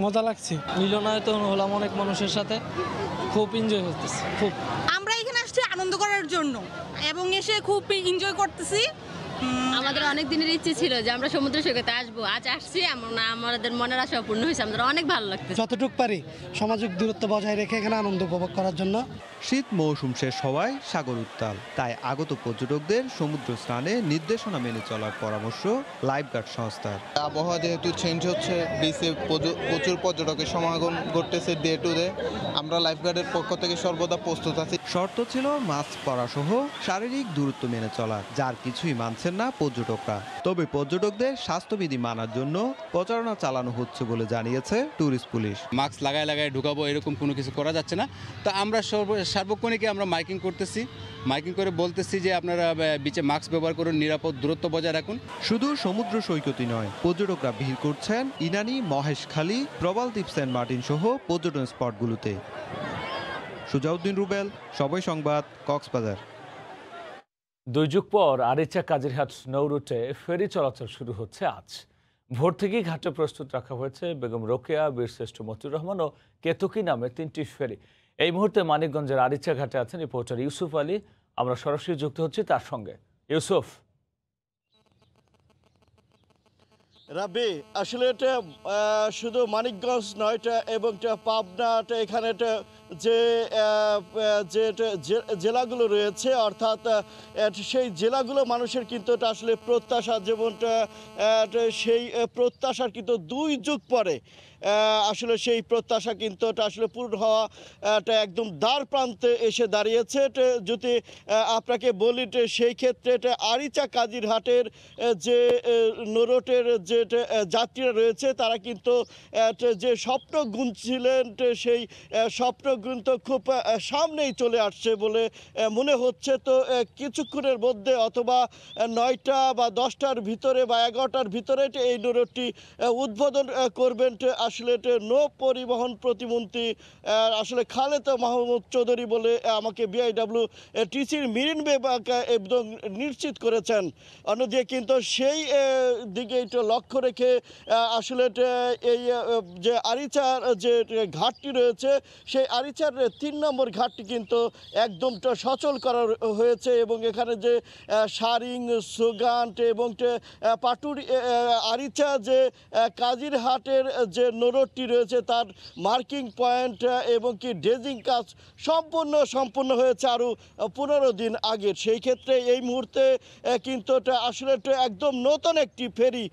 মজা লাগছে। মিলনায়তন হলাম অনেক মানুষের সাথে, খুব এনজয় করতেছি। খুব আমরা এখানে আসছি আনন্দ করার জন্য এবং এসে খুব এনজয় করতেছি। আমাদের অনেক দিনের ইচ্ছে ছিল যে আমরা সমুদ্র সৈকতে আসবো, আজ আসছি। আমাদের মনের আশা পূর্ণ হয়েছে, আমাদের অনেক ভালো লাগতেছে। যতটুকু পারি সামাজিক দূরত্ব বজায় রেখে এখানে আনন্দ উপভোগ করার জন্য। শীত মৌসুম শেষ হওয়ায় সাগর উত্তাল, তাই আগত পর্যটকদের সমুদ্র স্নানে নির্দেশনা মেনে চলার পরামর্শ লাইফগার্ড সংস্থার। আবহাওয়া যেহেতু চেঞ্জ হচ্ছে, বিচে প্রচুর পর্যটকের সমাগম ঘটতেছে ডে টু ডে। আমরা লাইফগার্ডের পক্ষ থেকে সর্বদা প্রস্তুত আছি। শর্ত ছিল মাস্ক পরা সহ শারীরিক দূরত্ব মেনে চলা, যার কিছুই মানছেন না পর্যটকরা। তবে পর্যটকদের স্বাস্থ্যবিধি মানার জন্য প্রচারণা চালানো হচ্ছে বলে জানিয়েছে ট্যুরিস্ট পুলিশ। মাস্ক লাগায় ঢুকাবো এরকম কোনো কিছু করা যাচ্ছে না। তো আমরা সার্বক্ষণিকই আমরা মাইকিং করতেছি, মাইকিং করে বলতেছি যে আপনারা বিচে মাস্ক ব্যবহার করুন, নিরাপদ দূরত্ব বজায় রাখুন। শুধু সমুদ্র সৈকতই নয়, পর্যটকরা ভিড় করছেন ইনানি, মহেশখালী, প্রবালদ্বীপ, সেন্ট মার্টিন সহ পর্যটন স্পটগুলোতে। সুজাউদ্দিন রুবেল, সবাই সংবাদ, কক্সবাজার। 2 যুগ পর আরিচা কাজিরহাট নৌ রুটে ফেরি চলাচল শুরু হচ্ছে আজ। ভোর থেকেই ঘাটে প্রস্তুত রাখা হয়েছে বেগম রোকেয়া, বীরশ্রেষ্ঠ মতিউর রহমান ও কেতকী নামে 3টি ফেরি। এই মুহূর্তে মানিকগঞ্জের আরিচা ঘাটে আছেন রিপোর্টার ইউসুফ আলী। আমরা সরাসরি যুক্ত হচ্ছি তার সঙ্গে। ইউসুফ। রাব্বি, আসলে এটা শুধু মানিকগঞ্জ নয়, এটা এবং পাবনা, এখানে যে জেলাগুলো রয়েছে, অর্থাৎ সেই জেলাগুলো মানুষের কিন্তু আসলে প্রত্যাশা, যেমনটা সেই প্রত্যাশার কিন্তু 2 যুগ পরে আসলে সেই প্রত্যাশা কিন্তু আসলে পূরণ হওয়া একদম দ্বার প্রান্তে এসে দাঁড়িয়েছে। যদি আপনাকে বলি, সেই ক্ষেত্রে আরিচা কাজিরহাটের যে নৌরুটের যে যাত্রীরা রয়েছে, তারা কিন্তু যে স্বপ্ন গুনছিলেন, সেই স্বপ্ন কিন্তু খুব সামনেই চলে আসছে বলে মনে হচ্ছে। তো কিছুক্ষণের মধ্যে অথবা 9টা বা 10টার ভিতরে বা 11টার ভিতরে এই নৌরুটটি উদ্বোধন করবেন আসলে নৌ পরিবহন প্রতিমন্ত্রী আসলে খালেদ মাহমুদ চৌধুরী বলে আমাকে BIWTCর মেরিন বিভাগ একদম নিশ্চিত করেছেন। অন্যদিকে কিন্তু সেই দিকে লক্ষ্য রেখে আসলে এই যে আরিচার যে ঘাটটি রয়েছে, সেই আরিচার 3 নম্বর ঘাটটি কিন্তু একদম সচল করা হয়েছে এবং এখানে যে সারিং, সুগান্ট এবং পাটুরি, আরিচা যে কাজিরহাটের যে নৌরুটটি রয়েছে, তার মার্কিং পয়েন্ট এবং কি ড্রেজিং কাজ সম্পূর্ণ হয়েছে আরও 15 দিন আগে। সেই ক্ষেত্রে এই মুহূর্তে কিন্তু আসলে একদম নতুন একটি ফেরি,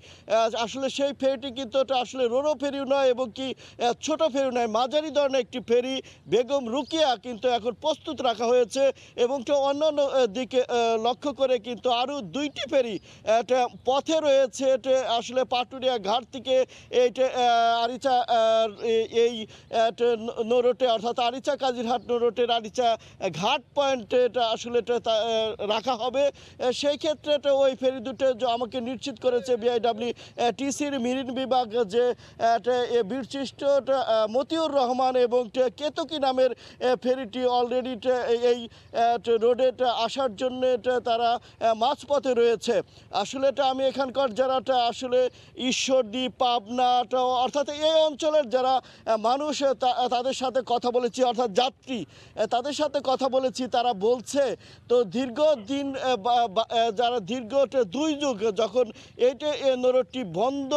আসলে সেই ফেরিটি কিন্তু আসলে রোরো ফেরিও নয় এবং কি ছোট ফেরি নয়, মাঝারি ধরনের একটি ফেরি বেগম রোকেয়া কিন্তু এখন প্রস্তুত রাখা হয়েছে। এবং অন্যান্য দিকে লক্ষ্য করে কিন্তু আরও 2টি ফেরি পথে রয়েছে। আসলে পাটুরিয়া ঘাট থেকে এইটা আরিচা এই নৌরুটে, অর্থাৎ আরিচা কাজিরহাট নৌরুটের আরিচা ঘাট পয়েন্টে আসলে রাখা হবে। সেই ক্ষেত্রে ওই ফেরি দুটো আমাকে নিশ্চিত করেছে টিসির মেরিন বিভাগ যে বীরশ্রেষ্ঠ মতিউর রহমান এবং কেতকী নামের ফেরিটি অলরেডি এই রোডে আসার জন্য তারা মাঝপথে রয়েছে। আসলে আমি এখানকার যারা আসলে ঈশ্বরদী, পাবনা অর্থাৎ এই অঞ্চলের যারা মানুষ তাদের সাথে কথা বলেছি, অর্থাৎ যাত্রী তাদের সাথে কথা বলেছি। তারা বলছে তো দীর্ঘদিন যারা দীর্ঘ 2 যুগ যখন এইটা নরটি বন্ধ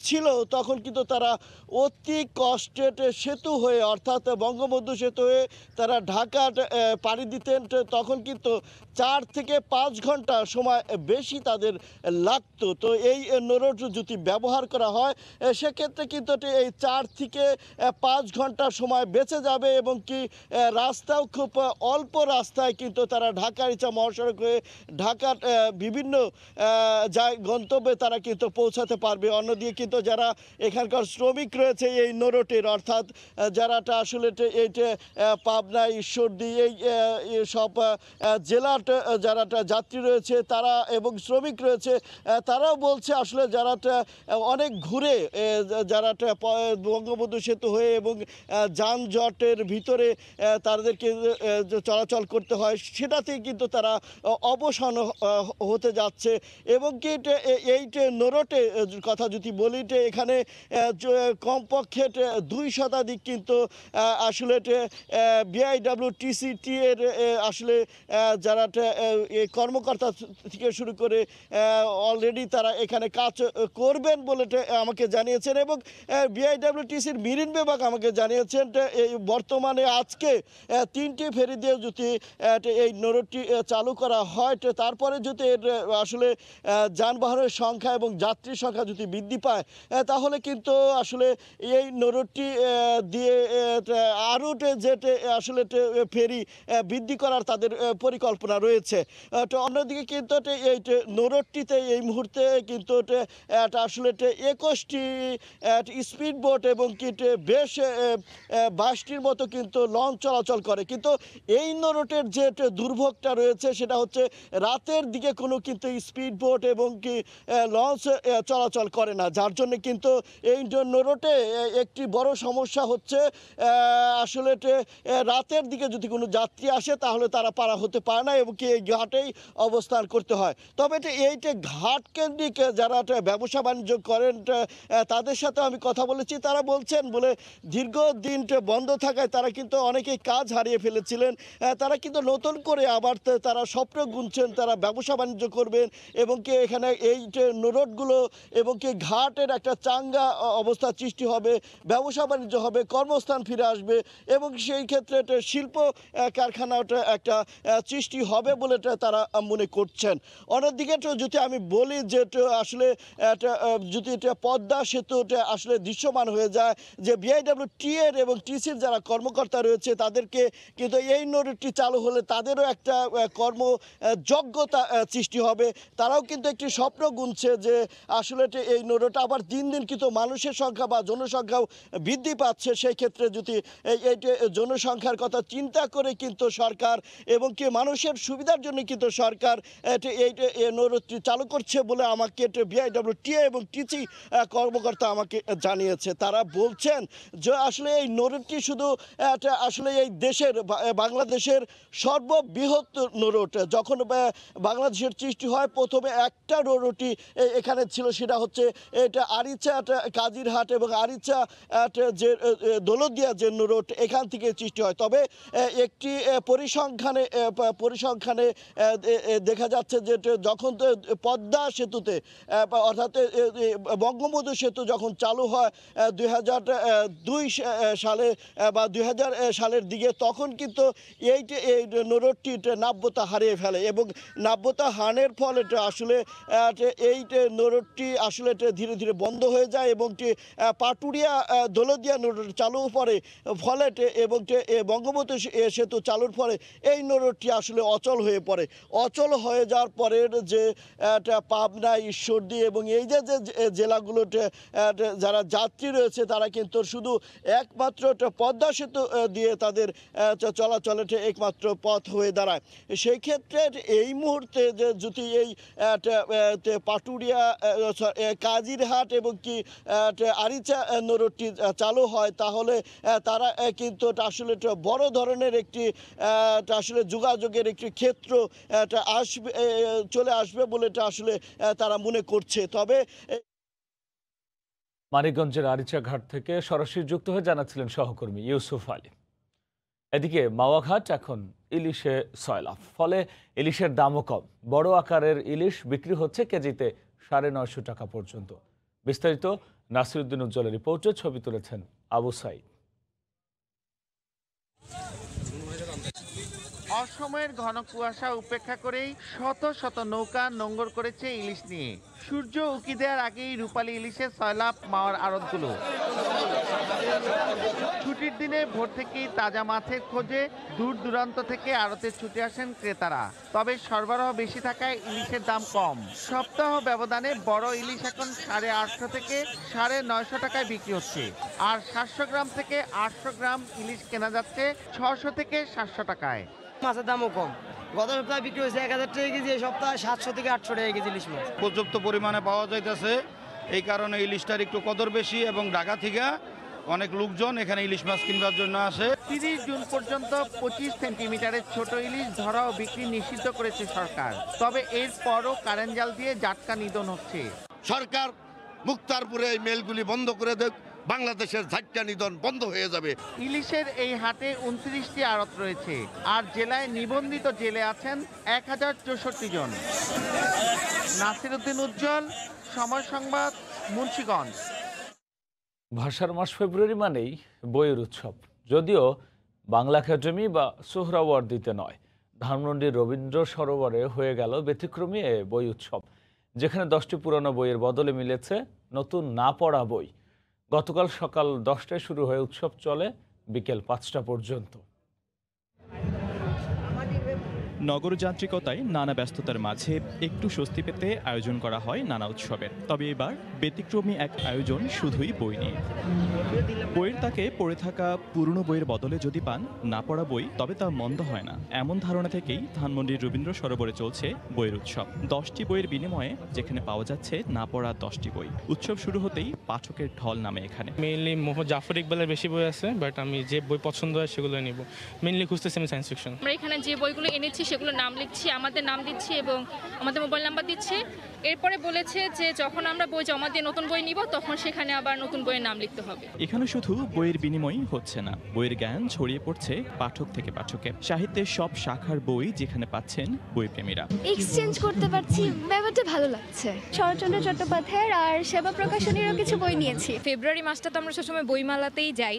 ছিল তখন কিন্তু তারা অতি কষ্টে সেতু হয়ে অর্থাৎ বঙ্গবন্ধু সেতু হয়ে তারা ঢাকা পাড়ি দিতেন। তখন কিন্তু 4 থেকে 5 ঘন্টা সময় বেশি তাদের লাগতো। তো এই নরট যদি ব্যবহার করা হয় সেক্ষেত্রে কিন্তু এই 4 থেকে 5 ঘন্টা সময় বেঁচে যাবে এবং কি রাস্তাও খুব অল্প রাস্তায় কিন্তু তারা ঢাকার ইচ্ছা মহাসড়ক হয়ে ঢাকার বিভিন্ন গন্তব্যে তারা কিন্তু পৌঁছাতে পারবে। অন্যদিকে কিন্তু যারা এখানকার শ্রমিক রয়েছে এই নরটের অর্থাৎ যারা আসলে এইটা পাবনা, ঈশ্বরদী এই সব জেলার যারা যাত্রী রয়েছে তারা এবং শ্রমিক রয়েছে তারাও বলছে আসলে যারা অনেক ঘুরে যারা বঙ্গবন্ধু সেতু হয়ে এবং যানজটের ভিতরে তাদেরকে চলাচল করতে হয় সেটাতে কিন্তু তারা অবসান হতে যাচ্ছে। এবং কি এই নরটে কথা যদি বলি এখানে কমপক্ষে 2 শতাধিক কিন্তু আসলে বিআইডব্লিউটিসিটি এর আসলে যারা কর্মকর্তা থেকে শুরু করে অলরেডি তারা এখানে কাজ করবেন বলে আমাকে জানিয়েছেন এবং বিআইডব্লিউটিসির মেরিন বিভাগ আমাকে জানিয়েছেন এই বর্তমানে আজকে 3টি ফেরি দিয়ে যদি এই নরটি চালু করা হয় তারপরে যদি এর আসলে যানবাহনের সংখ্যা এবং যাত্রীর সংখ্যা যদি বৃদ্ধি পায় তাহলে কিন্তু আসলে এই নরটি দিয়ে আরও যে আসলে ফেরি বৃদ্ধি করার তাদের পরিকল্পনা রয়েছে। তো অন্যদিকে কিন্তু এই নরটিতে এই মুহূর্তে কিন্তু আসলে 21টি স্পিড বোট এবং কি বেশ 22টির মতো কিন্তু লঞ্চ চলাচল করে। কিন্তু এই নরটের যে দুর্ভোগটা রয়েছে সেটা হচ্ছে রাতের দিকে কোনো কিন্তু স্পিড বোট এবং কি লঞ্চ চলাচল করে না, যার জন্য কিন্তু এই নরটে একটি বড় সমস্যা হচ্ছে আসলে রাতের দিকে যদি কোনো যাত্রী আসে তাহলে তারা পারা হতে পারে না এবং কি এই ঘাটেই অবস্থান করতে হয়। তবে এইটা ঘাট কেন্দ্রিক যারা ব্যবসা বাণিজ্য করেন তাদের সাথে আমি কথা বলেছি, তারা বলছেন বলে দীর্ঘদিন বন্ধ থাকায় তারা কিন্তু অনেকেই কাজ হারিয়ে ফেলেছিলেন। তারা কিন্তু নতুন করে আবার তারা স্বপ্ন গুনছেন তারা ব্যবসা বাণিজ্য করবেন এবং কি এখানে এই নরটগুলো এবং কি ঘাটের একটা চাঙ্গা অবস্থা সৃষ্টি হবে, ব্যবসা বাণিজ্য হবে, কর্মস্থান ফিরে আসবে এবং সেই ক্ষেত্রে শিল্প কারখানাটা একটা সৃষ্টি হবে বলে তারা মনে করছেন। অন্যদিকে যদি আমি বলি যে আসলে যদি পদ্মা সেতু আসলে দৃশ্যমান হয়ে যায় যে বিআইডব্লিউটি এর এবং টিসির যারা কর্মকর্তা রয়েছে তাদেরকে কিন্তু এই নরটি চালু হলে তাদেরও একটা কর্মযোগ্যতা সৃষ্টি হবে। তারাও কিন্তু একটি স্বপ্ন গুনছে যে আসলে এই নরটা আবার দিন দিন কিন্তু মানুষের সংখ্যা বা জনসংখ্যাও বৃদ্ধি পাচ্ছে। সেই ক্ষেত্রে যদি এই জনসংখ্যার কথা চিন্তা করে কিন্তু সরকার এবং কি মানুষের সুবিধার জন্য কিন্তু সরকার এই নরটি চালু করছে বলে আমাকে বিআইডব্লিউটি এবং টিসি কর্মকর্তা আমাকে জানিয়েছে। তারা বলছেন যে আসলে এই নরটি শুধু আসলে এই দেশের বাংলাদেশের সর্ববৃহৎ নরট। যখন বাংলাদেশের সৃষ্টি হয় প্রথমে একটা নরটি এখানে ছিল, সেটা হচ্ছে এটা আরিচা কাজিরহাট এবং আরিচা যে দৌলতদিয়া যে নরট এখান থেকে সৃষ্টি হয়। তবে একটি পরিসংখ্যানে দেখা যাচ্ছে যে যখন পদ্মা সেতুতে অর্থাৎ বঙ্গবন্ধু সেতু যখন চালু হয় 2002 সালে বা 2000 সালের দিকে তখন কিন্তু এই নরটটি নাব্যতা হারিয়ে ফেলে এবং নাব্যতা হারানোর ফলে আসলে এই নরটটি আসলে ধীরে ধীরে বন্ধ হয়ে যায় এবং পাটুরিয়া দৌলতদিয়া নরট চালু পরে ফলে এবং বঙ্গবন্ধু সেতু চালুর পরে এই নরটটি আসলে অচল হয়ে পড়ে। অচল হয়ে যাওয়ার পরে যে পাবনা, ঈশ্বরদী এবং এই যে জেলাগুলোতে যারা যাত্রী রয়েছে তারা কিন্তু শুধু একমাত্র পদ্মা সেতু দিয়ে তাদের চলাচলের একমাত্র পথ হয়ে দাঁড়ায়। সেই ক্ষেত্রে এই মুহূর্তে যে যদি এই পাটুরিয়া কাজিরহাট এবং কি আরিচা নৌরুটটি চালু হয়, তাহলে তারা কিন্তু আসলে বড় ধরনের একটি আসলে যোগাযোগের একটি ক্ষেত্র আসবে, চলে আসবে বলে আসলে তারা মনে করছে। তবে মানিকগঞ্জের আরিচা ঘাট থেকে সরাসরি যুক্ত হয়ে জানাচ্ছিলেন সহকর্মী ইউসুফ আলী। এদিকে মাওয়াঘাট এখন ইলিশে সয়লাভ, ফলে ইলিশের দামও কম। বড় আকারের ইলিশ বিক্রি হচ্ছে কেজিতে 950 টাকা পর্যন্ত। বিস্তারিত নাসিরউদ্দিন উজ্জ্বলের রিপোর্টে, ছবি তুলেছেন আবু সাইদ। অসময়ের ঘন কুয়াশা উপেক্ষা করেই শত শত নৌকা নোঙ্গর করেছে ইলিশ নিয়ে। সূর্য উকি দেওয়ার আগেই রূপালী ইলিশে সয়লাভ মাওয়ার আড়তগুলো। ছুটির দিনে ভোর থেকেই তাজা মাছের খোঁজে দূর দূরান্ত থেকে আড়তে ছুটে আসেন ক্রেতারা। তবে সরবরাহ বেশি থাকায় ইলিশের দাম কম। সপ্তাহ ব্যবধানে বড় ইলিশ এখন 850 থেকে 950 টাকায় বিক্রি হচ্ছে, আর 700 গ্রাম থেকে 800 গ্রাম ইলিশ কেনা যাচ্ছে 600 থেকে 700 টাকায়। মাছের দামও কম। গত সপ্তাহে বিক্রি হয়েছে 1000 টাকা কেজি, এই সপ্তাহে 700 থেকে 800 টাকা কেজি ইলিশ মাছ। পর্যাপ্ত পরিমাণে পাওয়া যাইতেছে, এই কারণে ইলিশটার একটু কদর বেশি এবং ঢাকা থেকে অনেক লোকজন এখানে ইলিশ মাছ কিনবার জন্য আসে। 30 জুন পর্যন্ত 25 সেন্টিমিটারের ছোট ইলিশ ধরা ও বিক্রি নিষিদ্ধ করেছে সরকার। তবে এরপরও কারেন্ট জাল দিয়ে জাটকা নিধন হচ্ছে। সরকার মুক্তারপুরে এই মেলগুলি বন্ধ করে দেয়, বাংলাদেশের ঝাটকা নিধন বন্ধ হয়ে যাবে। ইলিশের এই হাটে 29টি আড়ত রয়েছে, আর জেলায় নিবন্ধিত জেলে আছেন 1064 জন। নাসিরউদ্দিন উজ্জ্বল, সময় সংবাদ, মুন্সিগঞ্জ। ভাষার মাস ফেব্রুয়ারি মানেই বইয়ের উৎসব, যদিও বাংলা একাডেমি বা সোহরাওয়ার্দীতে নয়। ধানমন্ডির রবীন্দ্র সরোবরে হয়ে গেল ব্যতিক্রমী এ বই উৎসব, যেখানে 10টি পুরনো বইয়ের বদলে মিলেছে নতুন না পড়া বই। গতকাল সকাল 10টায় শুরু হয়ে উৎসব চলে বিকেল 5টা পর্যন্ত। নগরযান্ত্রিকতায় নানা ব্যস্ততার মাঝে একটু স্বস্তি পেতে আয়োজন করা হয় নানা উৎসবের। তবে এবার ব্যতিক্রমী এক আয়োজন শুধুই বই নিয়ে। বইয়ের তাকে পড়ে থাকা পুরনো বইয়ের বদলে যদি পান না পড়া বই, তবে তা মন্দ হয় না, এমন ধারণা থেকেই ধানমন্ডির রবীন্দ্র সরোবরে চলছে বইয়ের উৎসব। 10টি বইয়ের বিনিময়ে যেখানে পাওয়া যাচ্ছে না পড়া 10টি বই। উৎসব শুরু হতেই পাঠকের ঢল নামে এখানে। মেইনলি মোহাম্মদ জাফর ইকবালের বেশি বই আছে, বাট আমি যে বই পছন্দ হয় সেগুলো নিব। মেইনলি খুঁজতেছি আমি সায়েন্স ফিকশন। আমরা এখানে যে বইগুলো এনেছি সেগুলো নাম লিখছি, আমাদের নাম দিচ্ছি এবং আমাদের মোবাইল নাম্বার দিচ্ছি। এরপরে বলেছে যে যখন আমরা বই জমা দিয়ে নতুন বই নিব, তখন সেখানে আবার নতুন বইয়ের নাম লিখতে হবে। এখানে শুধু বইয়ের বিনিময়ই হচ্ছে না, বইয়ের জ্ঞান ছড়িয়ে পড়ছে পাঠক থেকে পাঠকে। সাহিত্যের সব শাখার বই যেখানে পাচ্ছেন বইপ্রেমীরা। এক্সচেঞ্জ করতে পারছি, ব্যাপারটা ভালো লাগছে। শরৎচন্দ্র চট্টোপাধ্যায়ের আর সেবা প্রকাশনীরও কিছু বই নিয়েছি। ফেব্রুয়ারি মাসটা তো আমরা সবসময় বইমেলাতেই যাই,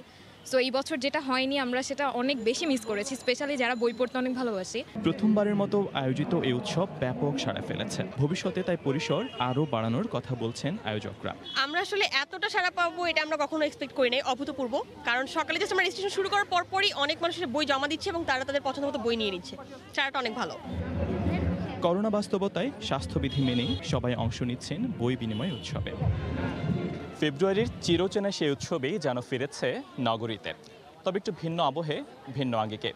সো এই বছর যেটা হয়নি আমরা সেটা অনেক বেশি মিস করেছি, স্পেশালি যারা বই পড়তে অনেক ভালোবাসে। প্রথমবারের মতো আয়োজিত এই উৎসব ব্যাপক সাড়া ফেলেছে। ভবিষ্যতে তাই পরিসর আরও বাড়ানোর কথা বলছেন আয়োজকরা। আমরা আসলে এতটা সাড়া পাবো এটা আমরা কখনো এক্সপেক্ট করি নাই, অভূতপূর্ব। কারণ সকালে জাস্ট আমরা রেজিস্ট্রেশন শুরু করার পরপরই অনেক মানুষের বই জমা দিচ্ছে এবং তারা তাদের পছন্দ মতো বই নিয়ে নিচ্ছে। সাড়াটা অনেক ভালো। করোনা বাস্তবতায় স্বাস্থ্যবিধি মেনেই সবাই অংশ নিচ্ছেন বই বিনিময় উৎসবে। ফেব্রুয়ারির চিরচেনা সেই উৎসবেই যেন ফিরেছে নগরীতে, তবে একটু ভিন্ন আবহে, ভিন্ন আঙ্গিকে।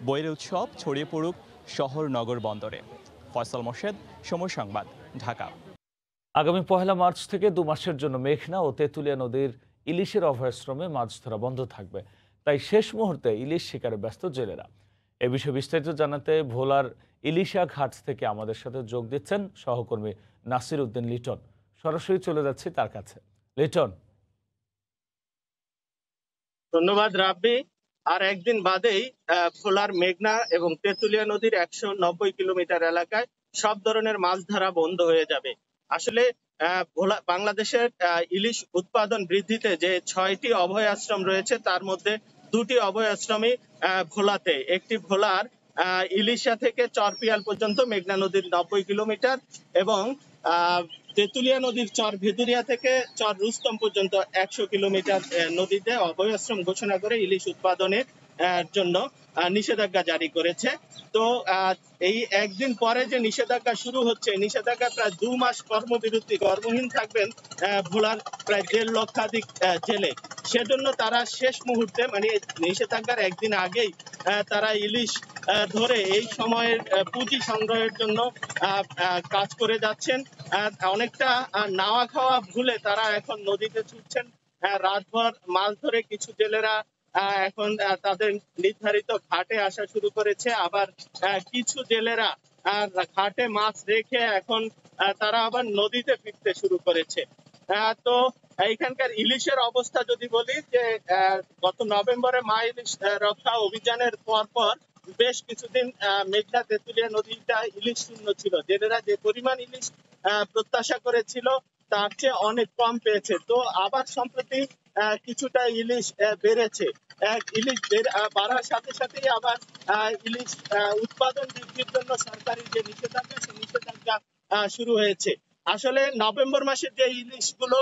বইয়ের উৎসব ছড়িয়ে পড়ুক শহর, নগর, বন্দরে। ফয়সাল মোর্শেদ, সময় সংবাদ, ঢাকা। আগামী 1 মার্চ থেকে 2 মাসের জন্য মেঘনা ও তেঁতুলিয়া নদীর ইলিশের অভয়াশ্রমে মাছ ধরা বন্ধ থাকবে, তাই শেষ মুহূর্তে ইলিশ শিকারে ব্যস্ত জেলেরা। এ বিষয়ে বিস্তারিত জানাতে ভোলার ইলিশা ঘাট থেকে আমাদের সাথে যোগ দিচ্ছেন সহকর্মী নাসিরউদ্দিন লিটন। সরাসরি চলে যাচ্ছি তার কাছে। লিটন। ধন্যবাদ রাব্বি। আর একদিন বাদেই ভোলার মেঘনা এবং তেঁতুলিয়া নদীর 190 কিলোমিটার এলাকায় সব ধরনের মাছ ধরা বন্ধ হয়ে যাবে। আসলে বাংলাদেশের ইলিশ উৎপাদন বৃদ্ধিতে যে 6টি অভয় আশ্রম রয়েছে, তার মধ্যে 2টি অভয় আশ্রমই ভোলাতে। একটি ভোলার ইলিশা থেকে চরপিয়াল পর্যন্ত মেঘনা নদীর 90 কিলোমিটার এবং তেঁতুলিয়া নদীর চর ভেদুরিয়া থেকে চর রুস্তম পর্যন্ত 100 কিলোমিটার নদীতে অভয় আশ্রম ঘোষণা করে ইলিশ উৎপাদনের জন্য নিষেধাজ্ঞা জারি করেছে। তো এই একদিন পরে যে নিষেধাজ্ঞা শুরু হচ্ছে, নিষেধাজ্ঞা প্রায় 2 মাস কর্মবিরতি, কর্মহীন থাকবেন ভোলার প্রায় 1.5 লক্ষাধিক জেলে। সেজন্য তারা শেষ মুহূর্তে, মানে নিষেধাজ্ঞার একদিন আগেই তারা ইলিশ ধরে এই সময়ের পুঁজি সংগ্রহের জন্য কাজ করে যাচ্ছেন। অনেকটা নাওয়া খাওয়া ভুলে তারা এখন নদীতে ছুটছেন। রাতভর মাছ ধরে কিছু জেলেরা এখন তাদের নির্ধারিত ঘাটে আসা শুরু করেছে, আবার কিছু জেলেরা ঘাটে মাছ রেখে এখন তারা আবার নদীতে ফিরতে শুরু করেছে। তো এখানকার ইলিশের অবস্থা যদি বলি যে গত নভেম্বরে মা ইলিশ রক্ষা অভিযানের পর বেশ কিছুদিন মেঘনা তেঁতুলিয়া নদীটা ইলিশ শূন্য ছিল। জেলেরা যে পরিমাণ ইলিশ প্রত্যাশা করেছিল তার চেয়ে অনেক কম পেয়েছে। তো আবার সম্প্রতি কিছুটা ইলিশ বেড়েছে। ইলিশ বাড়ার সাথে সাথেই আবার ইলিশ উৎপাদন বৃদ্ধির জন্য সরকারি যে নিষেধাজ্ঞা, সেই নিষেধাজ্ঞা শুরু হয়েছে। আসলে নভেম্বর মাসে যে ইলিশগুলো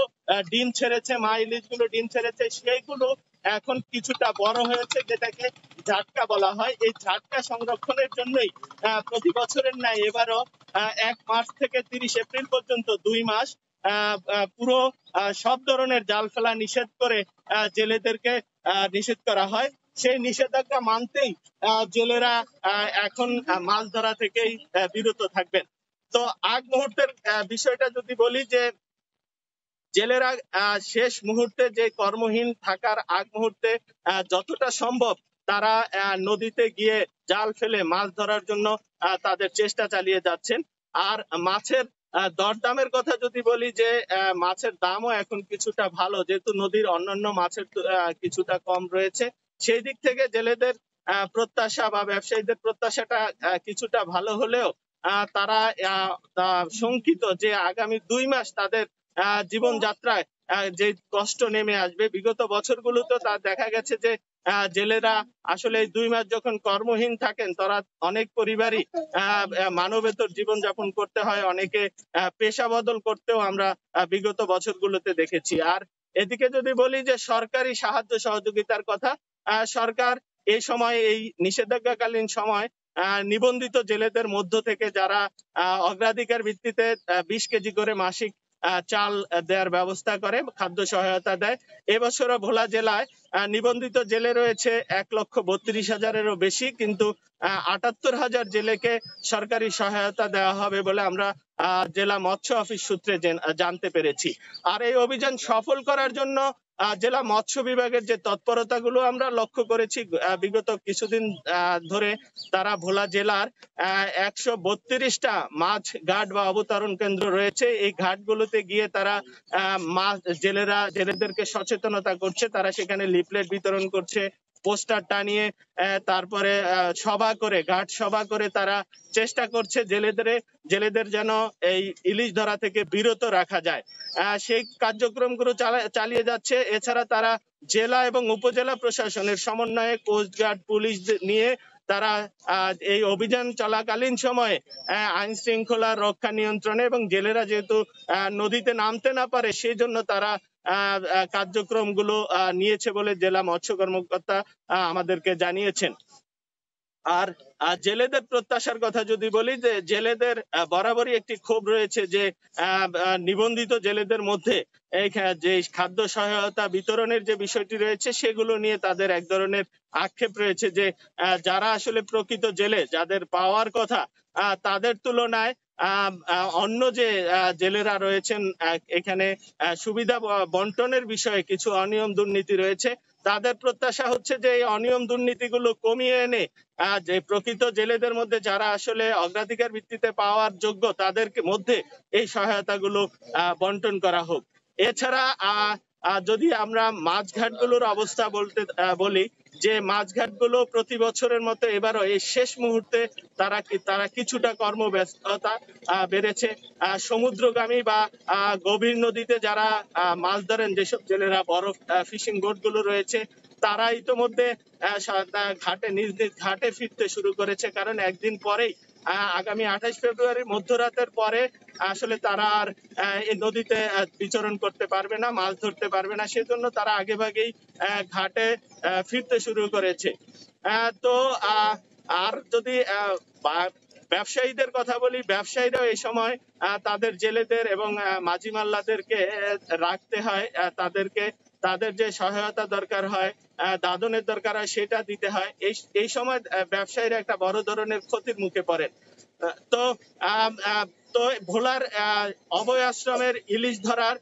ডিম ছেড়েছে, মা ইলিশগুলো ডিম ছেড়েছে, সেইগুলো এখন কিছুটা বড় হয়েছে, যেটাকে ঝাটকা বলা হয়। এই ঝাটকা সংরক্ষণের জন্যই প্রতি বছরের ন্যায় এবারও 1 মার্চ থেকে 30 এপ্রিল পর্যন্ত 2 মাস পুরো সব ধরনের জাল ফেলা নিষেধ করে জেলেদেরকে নিষেধ করা হয়। সেই নিষেধাজ্ঞা মানতেই জেলেরা এখন মাছ ধরা থেকেই বিরত থাকবেন। তো আগ মুহূর্তের বিষয়টা যদি বলি যে জেলেরা শেষ মুহূর্তে যে কর্মহীন থাকার আগ মুহূর্তে যতটা সম্ভব তারা নদীতে গিয়ে জাল ফেলে মাছ ধরার জন্য তাদের চেষ্টা চালিয়ে যাচ্ছেন। আর মাছের দরদামের কথা যদি বলি যে মাছের দামও এখন কিছুটা ভালো, যেহেতু নদীর অন্যান্য মাছের কিছুটা কম রয়েছে। সেই দিক থেকে জেলেদের প্রত্যাশা বা ব্যবসায়ীদের প্রত্যাশাটা কিছুটা ভালো হলেও তারা শঙ্কিত যে আগামী 2 মাস তাদের জীবনযাত্রায় যে কষ্ট নেমে আসবে। বিগত বছরগুলোতে তা দেখা গেছে যে জেলেরা আসলে 2 মাস যখন কর্মহীন থাকেন, তারা অনেক পরিবারই মানবেতর জীবনযাপন করতে হয়, অনেকে পেশা বদল করতেও আমরা বিগত বছরগুলোতে দেখেছি। আর এদিকে যদি বলি যে সরকারি সাহায্য সহযোগিতার কথা, সরকার এই সময় এই নিষেধাজ্ঞাকালীন সময় নিবন্ধিত জেলেদের মধ্য থেকে যারা অগ্রাধিকার ভিত্তিতে 20 কেজি করে মাসিক চাল দেওয়ার ব্যবস্থা করে, খাদ্য সহায়তা দেয়। এবছরও ভোলা জেলায় নিবন্ধিত জেলে রয়েছে 1,32,000-এরও বেশি, কিন্তু 78,000 জেলেকে সরকারি সহায়তা দেওয়া হবে বলে আমরা জেলা মৎস্য অফিস সূত্রে জানতে পেরেছি। আর এই অভিযান সফল করার জন্য জেলা মৎস্য বিভাগের যে তৎপরতাগুলো আমরা লক্ষ্য করেছি বিগত কিছুদিন ধরে, তারা ভোলা জেলার 132টা মাছ ঘাট বা অবতরণ কেন্দ্র রয়েছে। এই ঘাটগুলোতে গিয়ে তারা জেলেদেরকে সচেতনতা করছে। তারা সেখানে লিফলেট বিতরণ করছে, পোস্টার টানিয়ে, তারপরে ঘাট সভা করে তারা চেষ্টা করছে জেলেদের যেন এই ইলিশ ধরা থেকে বিরত রাখা যায়। সেই কার্যক্রমগুলো চালিয়ে যাচ্ছে। এছাড়া তারা জেলা এবং উপজেলা প্রশাসনের সমন্বয়ে কোস্টগার্ড, পুলিশ নিয়ে তারা এই অভিযান চলাকালীন সময়ে আইন শৃঙ্খলা রক্ষা নিয়ন্ত্রণে এবং জেলেরা যেহেতু নদীতে নামতে না পারে, সেই জন্য তারা কার্যক্রমগুলো নিয়েছে বলে জেলা মৎস্য কর্মকর্তা আমাদেরকে জানিয়েছেন। আর জেলেদের প্রত্যাশার কথা যদি বলি, যে জেলেদের বরাবরই একটি ক্ষোভ রয়েছে যে নিবন্ধিত জেলেদের মধ্যে যে খাদ্য সহায়তা বিতরণের যে বিষয়টি রয়েছে, সেগুলো নিয়ে তাদের এক ধরনের আক্ষেপ রয়েছে যে যারা আসলে প্রকৃত জেলে, যাদের পাওয়ার কথা, তাদের তুলনায় অন্য যে জেলেরা রয়েছেন এখানে সুবিধা বন্টনের বিষয়ে কিছু অনিয়ম দুর্নীতি রয়েছে। তাদের প্রত্যাশা হচ্ছে যে এই অনিয়ম দুর্নীতিগুলো কমিয়ে এনে যে প্রকৃত জেলেদের মধ্যে যারা আসলে অগ্রাধিকার ভিত্তিতে পাওয়ার যোগ্য, তাদের মধ্যে এই সহায়তাগুলো বন্টন করা হোক। এছাড়া যদি আমরা মাছঘাটগুলোর অবস্থা বলি, যে মাছঘাটগুলো প্রতি বছরের মতো এবারও এই শেষ মুহূর্তে তারা কিছুটা কর্মব্যস্ততা বেড়েছে। সমুদ্রগামী বা গভীর নদীতে যারা মাছ ধরেন, যেসব জেলেরা বড় ফিশিং বোট গুলো রয়েছে, তারা ইতোমধ্যে নিজ নিজ ঘাটে ফিরতে শুরু করেছে। কারণ একদিন পরেই আগামী 28 ফেব্রুয়ারি মধ্যরাতের পরে আসলে তারা আর এই নদীতে বিচরণ করতে পারবে না, মাছ ধরতে পারবে না। সেজন্য তারা আগেভাগেই ঘাটে ফিরতে শুরু করেছে। তো আর যদি ব্যবসায়ীদের কথা বলি, ব্যবসায়ীরাও এই সময় তাদের জেলেদের এবং মাঝি মাল্লাদেরকে রাখতে হয়, তাদেরকে তাদের যে সহায়তা দরকার হয়, দাদনের দরকার হয়, সেটা দিতে হয়। এই সময় ব্যবসায়ীরা একটা বড় ধরনের ক্ষতির মুখে পড়েন। তো ভোলার অভয় আশ্রমের ইলিশ ধরার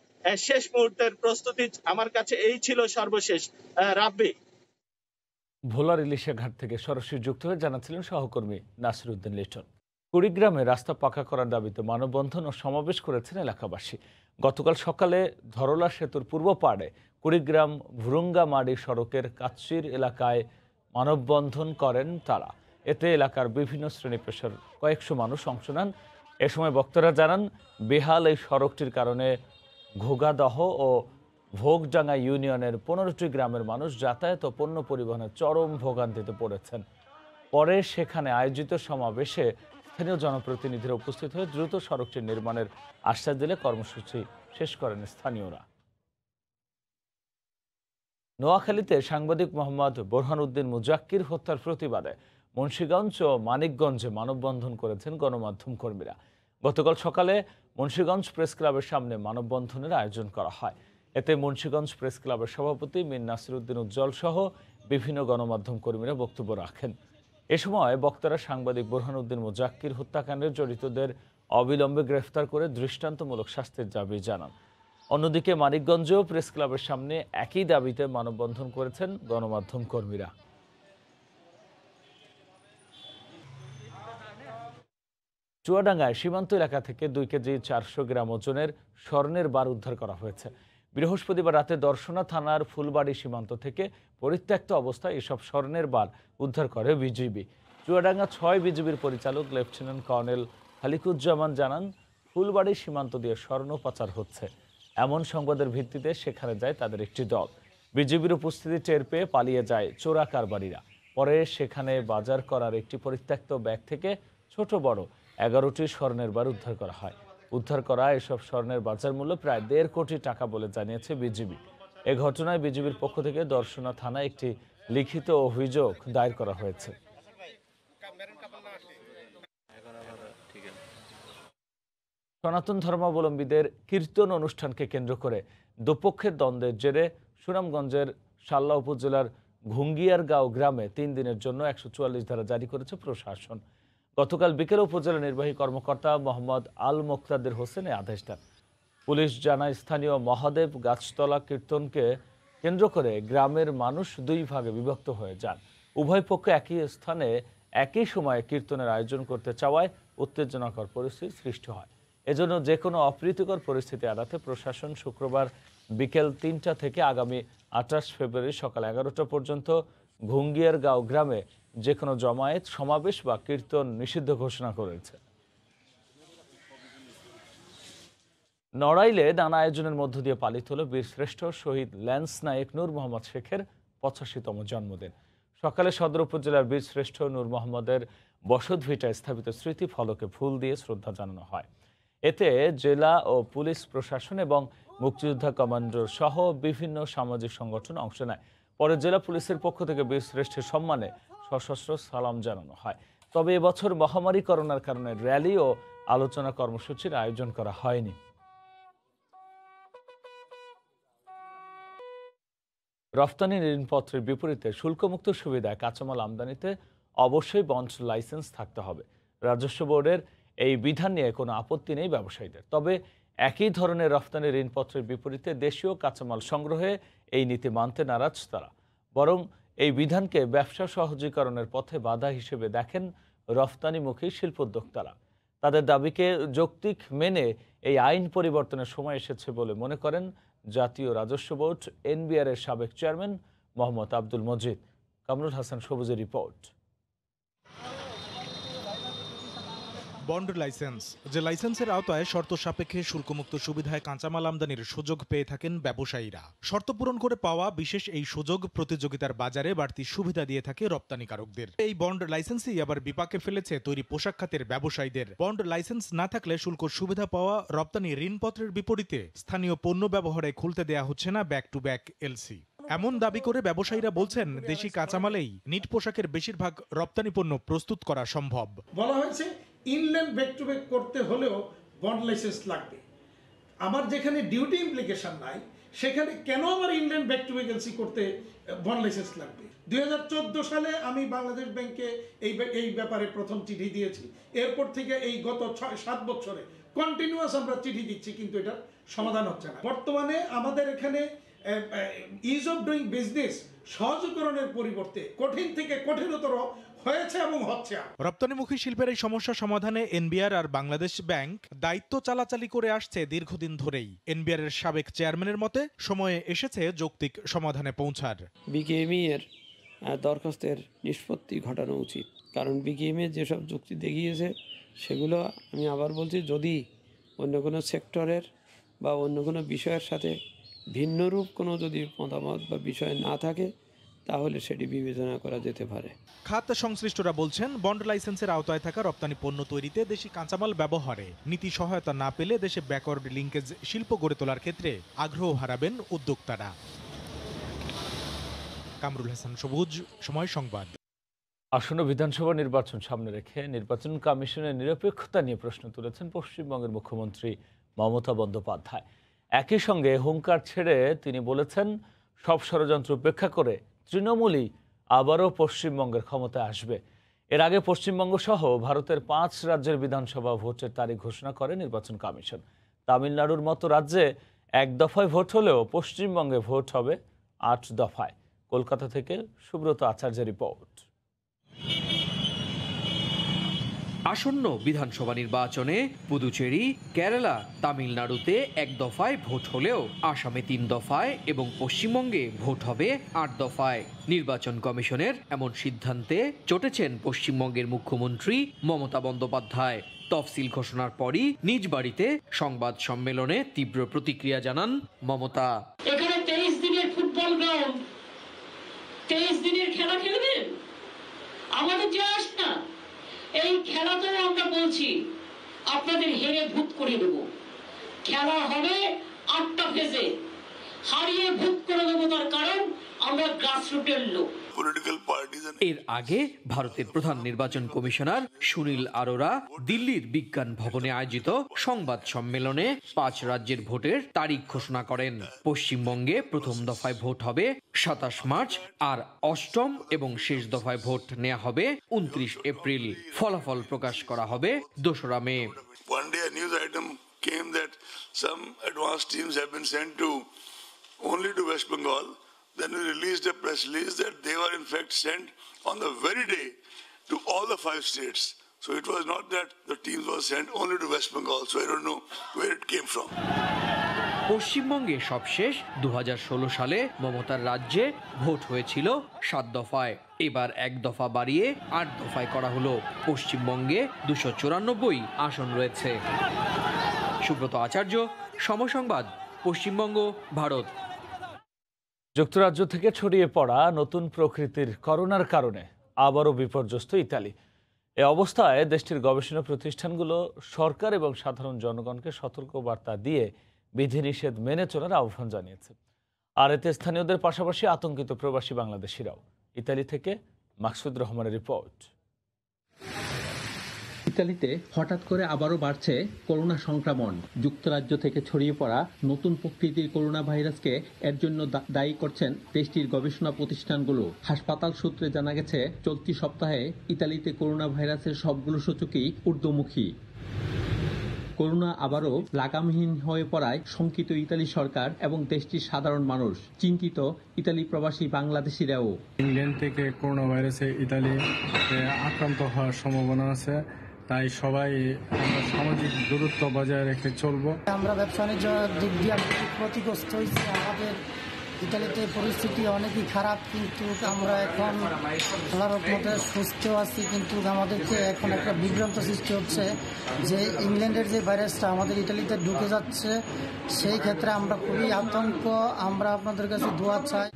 শেষ মুহূর্তের প্রস্তুতি আমার কাছে এই ছিল সর্বশেষ। রাব্বি, ভোলার ইলিশা ঘাট থেকে সরাসরি যুক্ত হয়ে জানাচ্ছিলেন সহকর্মী নাসিরউদ্দিন লিটন। কুড়িগ্রামে রাস্তা পাকা করার দাবিতে মানববন্ধন ও সমাবেশ করেছেন এলাকাবাসী। গতকাল সকালে ধরলা সেতুর পূর্ব পাড়ে কুড়িগ্রাম ভুরুঙ্গামাড়ি সড়কের কাচ্চির এলাকায় মানববন্ধন করেন তারা। এতে এলাকার বিভিন্ন শ্রেণী পেশার কয়েকশো মানুষ অংশ নেন। এ সময় বক্তারা জানান, বেহাল এই সড়কটির কারণে ঘোগাদহ ও ভোগডাঙ্গা ইউনিয়নের 15টি গ্রামের মানুষ যাতায়াত ও পণ্য পরিবহনের চরম ভোগান্তিতে পড়েছেন। পরে সেখানে আয়োজিত সমাবেশে স্থানীয় জনপ্রতিনিধিরা উপস্থিত হয়ে দ্রুত সড়কটি নির্মাণের আশ্বাস দিলে কর্মসূচি শেষ করেন স্থানীয়রা। নোয়াখালীতে সাংবাদিক মোহাম্মদ বোরহানউদ্দিন মুজাক্কির হত্যার প্রতিবাদে মুন্সিগঞ্জ ও মানিকগঞ্জে মানববন্ধন করেছেন গণমাধ্যম কর্মীরা। গতকাল সকালে মুন্সিগঞ্জ প্রেস ক্লাবের সামনে মানববন্ধনের আয়োজন করা হয়। এতে মুন্সিগঞ্জ প্রেস ক্লাবের সভাপতি মীর নাসিরউদ্দিন উজ্জ্বল সহ বিভিন্ন গণমাধ্যম কর্মীরা বক্তব্য রাখেন। এ সময় বক্তারা সাংবাদিক বোরহানউদ্দিন মুজাক্কির হত্যাকাণ্ডে জড়িতদের অবিলম্বে গ্রেফতার করে দৃষ্টান্তমূলক শাস্তির দাবি জানান। অন্যদিকে মানিকগঞ্জেও প্রেস ক্লাবের সামনে একই দাবিতে মানববন্ধন করেছেন গণমাধ্যম কর্মীরা। চুয়াডাঙ্গায় সীমান্ত এলাকা থেকে 2 কেজি 400 গ্রাম ওজনের স্বর্ণের বার উদ্ধার করা হয়েছে। বৃহস্পতিবার রাতে দর্শনা থানার ফুলবাড়ি সীমান্ত থেকে পরিত্যক্ত অবস্থায় এসব স্বর্ণের বার উদ্ধার করে বিজিবি। চুয়াডাঙ্গা 6 বিজিবির পরিচালক লেফটেন্যান্ট কর্নেল খালিকুজ্জামান জানান, ফুলবাড়ি সীমান্ত দিয়ে স্বর্ণ পাচার হচ্ছে এমন সংবাদের ভিত্তিতে সেখানে যায় তাদের একটি দল। বিজিবির উপস্থিতি টের পেয়ে পালিয়ে যায় চোরা কারবারিরা। পরে সেখানে বাজার করার একটি পরিত্যক্ত ব্যাগ থেকে ছোট বড় 11টি স্বর্ণের বার উদ্ধার করা হয়। উদ্ধার করা এসব স্বর্ণের বাজার মূল্য প্রায় 1.5 কোটি টাকা বলে জানিয়েছে বিজিবি। এ ঘটনায় বিজিবির পক্ষ থেকে দর্শনা থানায় একটি লিখিত অভিযোগ দায়ের করা হয়েছে। সনাতন ধর্মাবলম্বীদের কীর্তন অনুষ্ঠানকে কেন্দ্র করে দুপক্ষের দ্বন্দ্বের জেরে সুনামগঞ্জের শাল্লা উপজেলার ঘুঙ্গিয়ারগাঁও গ্রামে 3 দিনের জন্য 144 ধারা জারি করেছে প্রশাসন। গতকাল বিকেলে উপজেলা নির্বাহী কর্মকর্তা মোহাম্মদ আল মোক্তাদের হোসেন এই আদেশ দেন। পুলিশ জানায়, স্থানীয় মহাদেব গাছতলা কীর্তনকে কেন্দ্র করে গ্রামের মানুষ 2 ভাগে বিভক্ত হয়ে যান। উভয় পক্ষ একই স্থানে একই সময়ে কীর্তনের আয়োজন করতে চাওয়ায় উত্তেজনাকর পরিস্থিতি সৃষ্টি হয়। এজন্য যে কোনো অপ্রীতিকর পরিস্থিতি এড়াতে প্রশাসন শুক্রবার বিকেল 3টা থেকে আগামী 28 ফেব্রুয়ারি সকাল 11টা পর্যন্ত ঘুঙ্গিয়ারগাঁও গ্রামে যে কোনো জমায়েত, সমাবেশ বা কীর্তন নিষিদ্ধ ঘোষণা করেছে। নড়াইলে নানা আয়োজনের মধ্য দিয়ে পালিত হল বীরশ্রেষ্ঠ শহীদ ল্যান্স নায়েক নূর মোহাম্মদ শেখের 85তম জন্মদিন। সকালে সদর উপজেলার বীরশ্রেষ্ঠ নূর মোহাম্মদের বসতভিটায় স্থাপিত স্মৃতি ফলকে ফুল দিয়ে শ্রদ্ধা জানানো হয়। এতে জেলা ও পুলিশ প্রশাসন এবং মুক্তিযোদ্ধা কমান্ডার সহ বিভিন্ন সামাজিক সংগঠন অংশ নেয়। পরে জেলা পুলিশের পক্ষ থেকে বীরশ্রেষ্ঠের সম্মানে সশস্ত্র সালাম জানানো হয়। তবে এবছর মহামারী করোনার কারণে র্যালি ও আলোচনা কর্মসূচির আয়োজন করা হয়নি। রফতানি ঋণপত্রের বিপরীতে শুল্কমুক্ত সুবিধায় কাঁচামাল আমদানিতে অবশ্যই বন্ড লাইসেন্স থাকতে হবে। রাজস্ব বোর্ডের এই বিধান নিয়ে কোনো আপত্তি নেই ব্যবসায়ীদের। তবে একই ধরনের রফতানি ঋণপত্রের বিপরীতে দেশীয় কাঁচামাল সংগ্রহে এই নীতি মানতে নারাজ তারা। বরং এই বিধানকে ব্যবসা সহজীকরণের পথে বাধা হিসেবে দেখেন রফতানিমুখী শিল্পোদ্যোক্তারা। তাদের দাবিকে যৌক্তিক মেনে এই আইন পরিবর্তনের সময় এসেছে বলে মনে করেন জাতীয় রাজস্ব বোর্ড এনবিআর এর সাবেক চেয়ারম্যান মোহাম্মদ আব্দুল মজিদ। কামরুল হাসান সবুজের রিপোর্ট। বন্ড লাইসেন্স, যে লাইসেন্সের আওতায় শর্ত সাপেক্ষে শুল্কমুক্ত সুবিধায় কাঁচামাল আমদানির সুযোগ পেয়ে থাকেন ব্যবসায়ীরা। শর্ত পূরণ করে পাওয়া বিশেষ এই সুযোগ প্রতিযোগিতার বাজারে বাড়তি সুবিধা দিয়ে থাকে রপ্তানিকারকদের। এই বন্ড লাইসেন্সই আবার বিপাকে ফেলেছে তৈরি পোশাক খাতের ব্যবসায়ীদের। বন্ড লাইসেন্স না থাকলে শুল্ক সুবিধা পাওয়া রপ্তানি ঋণপত্রের বিপরীতে স্থানীয় পণ্য ব্যবহারে খুলতে দেয়া হচ্ছে না ব্যাক টু ব্যাক এলসি। এমন দাবি করে ব্যবসায়ীরা বলছেন, দেশি কাঁচামালেই নিট পোশাকের বেশিরভাগ রপ্তানি পণ্য প্রস্তুত করা সম্ভব। বলা হয়েছে ইনল্যান্ড ব্যাক টু ব্যাক করতে হলেও বন্ড লাইসেন্স লাগবে। আমার যেখানে ডিউটি ইমপ্লিকেশন নাই সেখানে কেন আমার ইংল্যান্ড ব্যাক টু ভ্যাকেন্সি করতে বন্ড লাইসেন্স লাগবে? 2014 সালে আমি বাংলাদেশ ব্যাংকে এই ব্যাপারে প্রথম চিঠি দিয়েছি। এরপর থেকে এই গত 6-7 বছরে কন্টিনিউয়াস আমরা চিঠি দিচ্ছি, কিন্তু এটা সমাধান হচ্ছে না। বর্তমানে আমাদের এখানে ইজ অফ ডুইং বিজনেস সহজকরণের পরিবর্তে কঠিন থেকে কঠিনতর হয়েছে এবং হচ্ছে। রপ্তানিমুখী শিল্পের এই সমস্যা সমাধানে এনবিআর আর বাংলাদেশ ব্যাংক দায়িত্ব চালাচালি করে আসছে দীর্ঘদিন ধরেই। এনবিআর এর সাবেক চেয়ারম্যানের মতে সময়ে এসেছে যৌক্তিক সমাধানে পৌঁছার। বিকেএমই এর দরখাস্তের নিষ্পত্তি ঘটানো উচিত, কারণ বিকেএমই যেসব যুক্তি দেখিয়েছে সেগুলো আমি আবার বলছি, যদি অন্য কোনো সেক্টরের বা অন্য কোনো বিষয়ের সাথে ভিন্নরূপ কোনো যদি মতামত বা বিষয় না থাকে তাহলে সেটি বিবেচনা করা যেতে পারে। খাত সংশ্লিষ্টরা বলছেন, বন্ড লাইসেন্সের আওতায় থাকা রপ্তানি পণ্য তৈরিতে দেশি কাঁচামাল ব্যবহারে নীতি সহায়তা না পেলে দেশে ব্যাকওয়ার্ড লিঙ্কেজ শিল্প গড়ে তোলার ক্ষেত্রে আগ্রহ হারাবেন উদ্যোক্তারা। কামরুল হাসান সবুজ, সময় সংবাদ। আসন্ন বিধানসভা নির্বাচন সামনে রেখে নির্বাচন কমিশনের নিরপেক্ষতা নিয়ে প্রশ্ন তুলেছেন পশ্চিমবঙ্গের মুখ্যমন্ত্রী মমতা বন্দ্যোপাধ্যায়। একই সঙ্গে হুঙ্কার ছেড়ে তিনি বলেছেন, সব ষড়যন্ত্র উপেক্ষা করে তৃণমূলই আবারও পশ্চিমবঙ্গের ক্ষমতায় আসবে। এর আগে পশ্চিমবঙ্গ সহ ভারতের 5 রাজ্যের বিধানসভা ভোটের তারিখ ঘোষণা করে নির্বাচন কমিশন। তামিলনাড়ুর মতো রাজ্যে 1 দফায় ভোট হলেও পশ্চিমবঙ্গে ভোট হবে 8 দফায়। কলকাতা থেকে সুব্রত আচার্যের রিপোর্ট। আসন্ন বিধানসভা নির্বাচনে পুদুচেরি, কেরালা, তামিলনাড়ুতে 1 দফায় ভোট হলেও আসামে 3 দফায় এবং পশ্চিমবঙ্গে ভোট হবে 8 দফায়। নির্বাচন কমিশনের এমন সিদ্ধান্তে চটেছেন পশ্চিমবঙ্গের মুখ্যমন্ত্রী মমতা বন্দ্যোপাধ্যায়। তফসিল ঘোষণার পরই নিজ বাড়িতে সংবাদ সম্মেলনে তীব্র প্রতিক্রিয়া জানান মমতা। এখানে 23 দিনের ফুটবল গ্রাউন্ড, 23 দিনের খেলা খেলবেন, আমাদের যে আস না এই খেলাতেও আমরা বলছি আপনাদের হেরে ভূত করে দেব। খেলা হবে 8টা ফেজে, হারিয়ে ভূত করে দেবো, তার কারণ আমরা গ্রাসরুটের লোক। এর আগে ভারতের প্রধান নির্বাচন কমিশনার সুনীল আরোরা দিল্লির বিজ্ঞান ভবনে আয়োজিত সংবাদ সম্মেলনে 5 রাজ্যের ভোটের তারিখ ঘোষণা করেন। পশ্চিমবঙ্গে প্রথম দফায় ভোট হবে 27 মার্চ, আর অষ্টম এবং শেষ দফায় ভোট নেওয়া হবে 29 এপ্রিল। ফলাফল প্রকাশ করা হবে 2রা মে। One day a news item came that some advanced teams have been sent to only to West Bengal. Then we released a press release that they were in fact sent on the very day to all the 5 states. So it was not that the teams were sent only to West Bengal. So I don't know where it came from. পশ্চিমবঙ্গে সবশেষ 2016 সালে মমতার রাজ্যে ভোট হয়েছিল 7 দফায়। এবার 1 দফা বাড়িয়ে 8 দফায় করা হলো। পশ্চিমবঙ্গে 294 আসন রয়েছে। সুব্রত আচার্য, সময় সংবাদ, পশ্চিমবঙ্গ, ভারত। যুক্তরাজ্য থেকে ছড়িয়ে পড়া নতুন প্রকৃতির করোনার কারণে আবারও বিপর্যস্ত ইতালি। এ অবস্থায় দেশটির গবেষণা প্রতিষ্ঠানগুলো সরকার এবং সাধারণ জনগণকে সতর্কবার্তা দিয়ে বিধিনিষেধ মেনে চলার আহ্বান জানিয়েছে। আর এতে স্থানীয়দের পাশাপাশি আতঙ্কিত প্রবাসী বাংলাদেশিরাও। ইতালি থেকে মাকসুদ রহমানের রিপোর্ট। ইতালিতে হঠাৎ করে আবারও বাড়ছে করোনা সংক্রমণ। যুক্তরাজ্য থেকে ছড়িয়ে পড়া নতুন প্রকৃতির করোনা ভাইরাসকে এর জন্য দায়ী করছেন দেশটির গবেষণা প্রতিষ্ঠানগুলো। হাসপাতাল সূত্রে জানা গেছে, চলতি সপ্তাহে ইতালিতে করোনা ভাইরাসের সবগুলো সূচকই ঊর্ধ্বমুখী। করোনা আবারও লাগামহীন হয়ে পড়ায় শঙ্কিত ইতালি সরকার এবং দেশটির সাধারণ মানুষ। চিন্তিত ইতালি প্রবাসী বাংলাদেশিরাও। ইংল্যান্ড থেকে করোনা ভাইরাসে ইতালি আক্রান্ত হওয়ার সম্ভাবনা আছে, তাই সবাই আমরা সামাজিক দূরত্ব বজায় রেখে চলবো। আমরা ব্যবসা বাণিজ্য দিক দিয়ে ক্ষতিগ্রস্ত হয়েছি। আমাদের ইতালিতে পরিস্থিতি অনেকই খারাপ, কিন্তু আমরা এখন আল্লাহর রহমতে সুস্থ আছি। কিন্তু আমাদেরকে এখন একটা বিভ্রান্ত সৃষ্টি হচ্ছে যে ইংল্যান্ডের যে ভাইরাসটা আমাদের ইতালিতে ঢুকে যাচ্ছে, সেই ক্ষেত্রে আমরা খুবই আতঙ্ক। আমরা আপনাদের কাছে দোয়া চাই।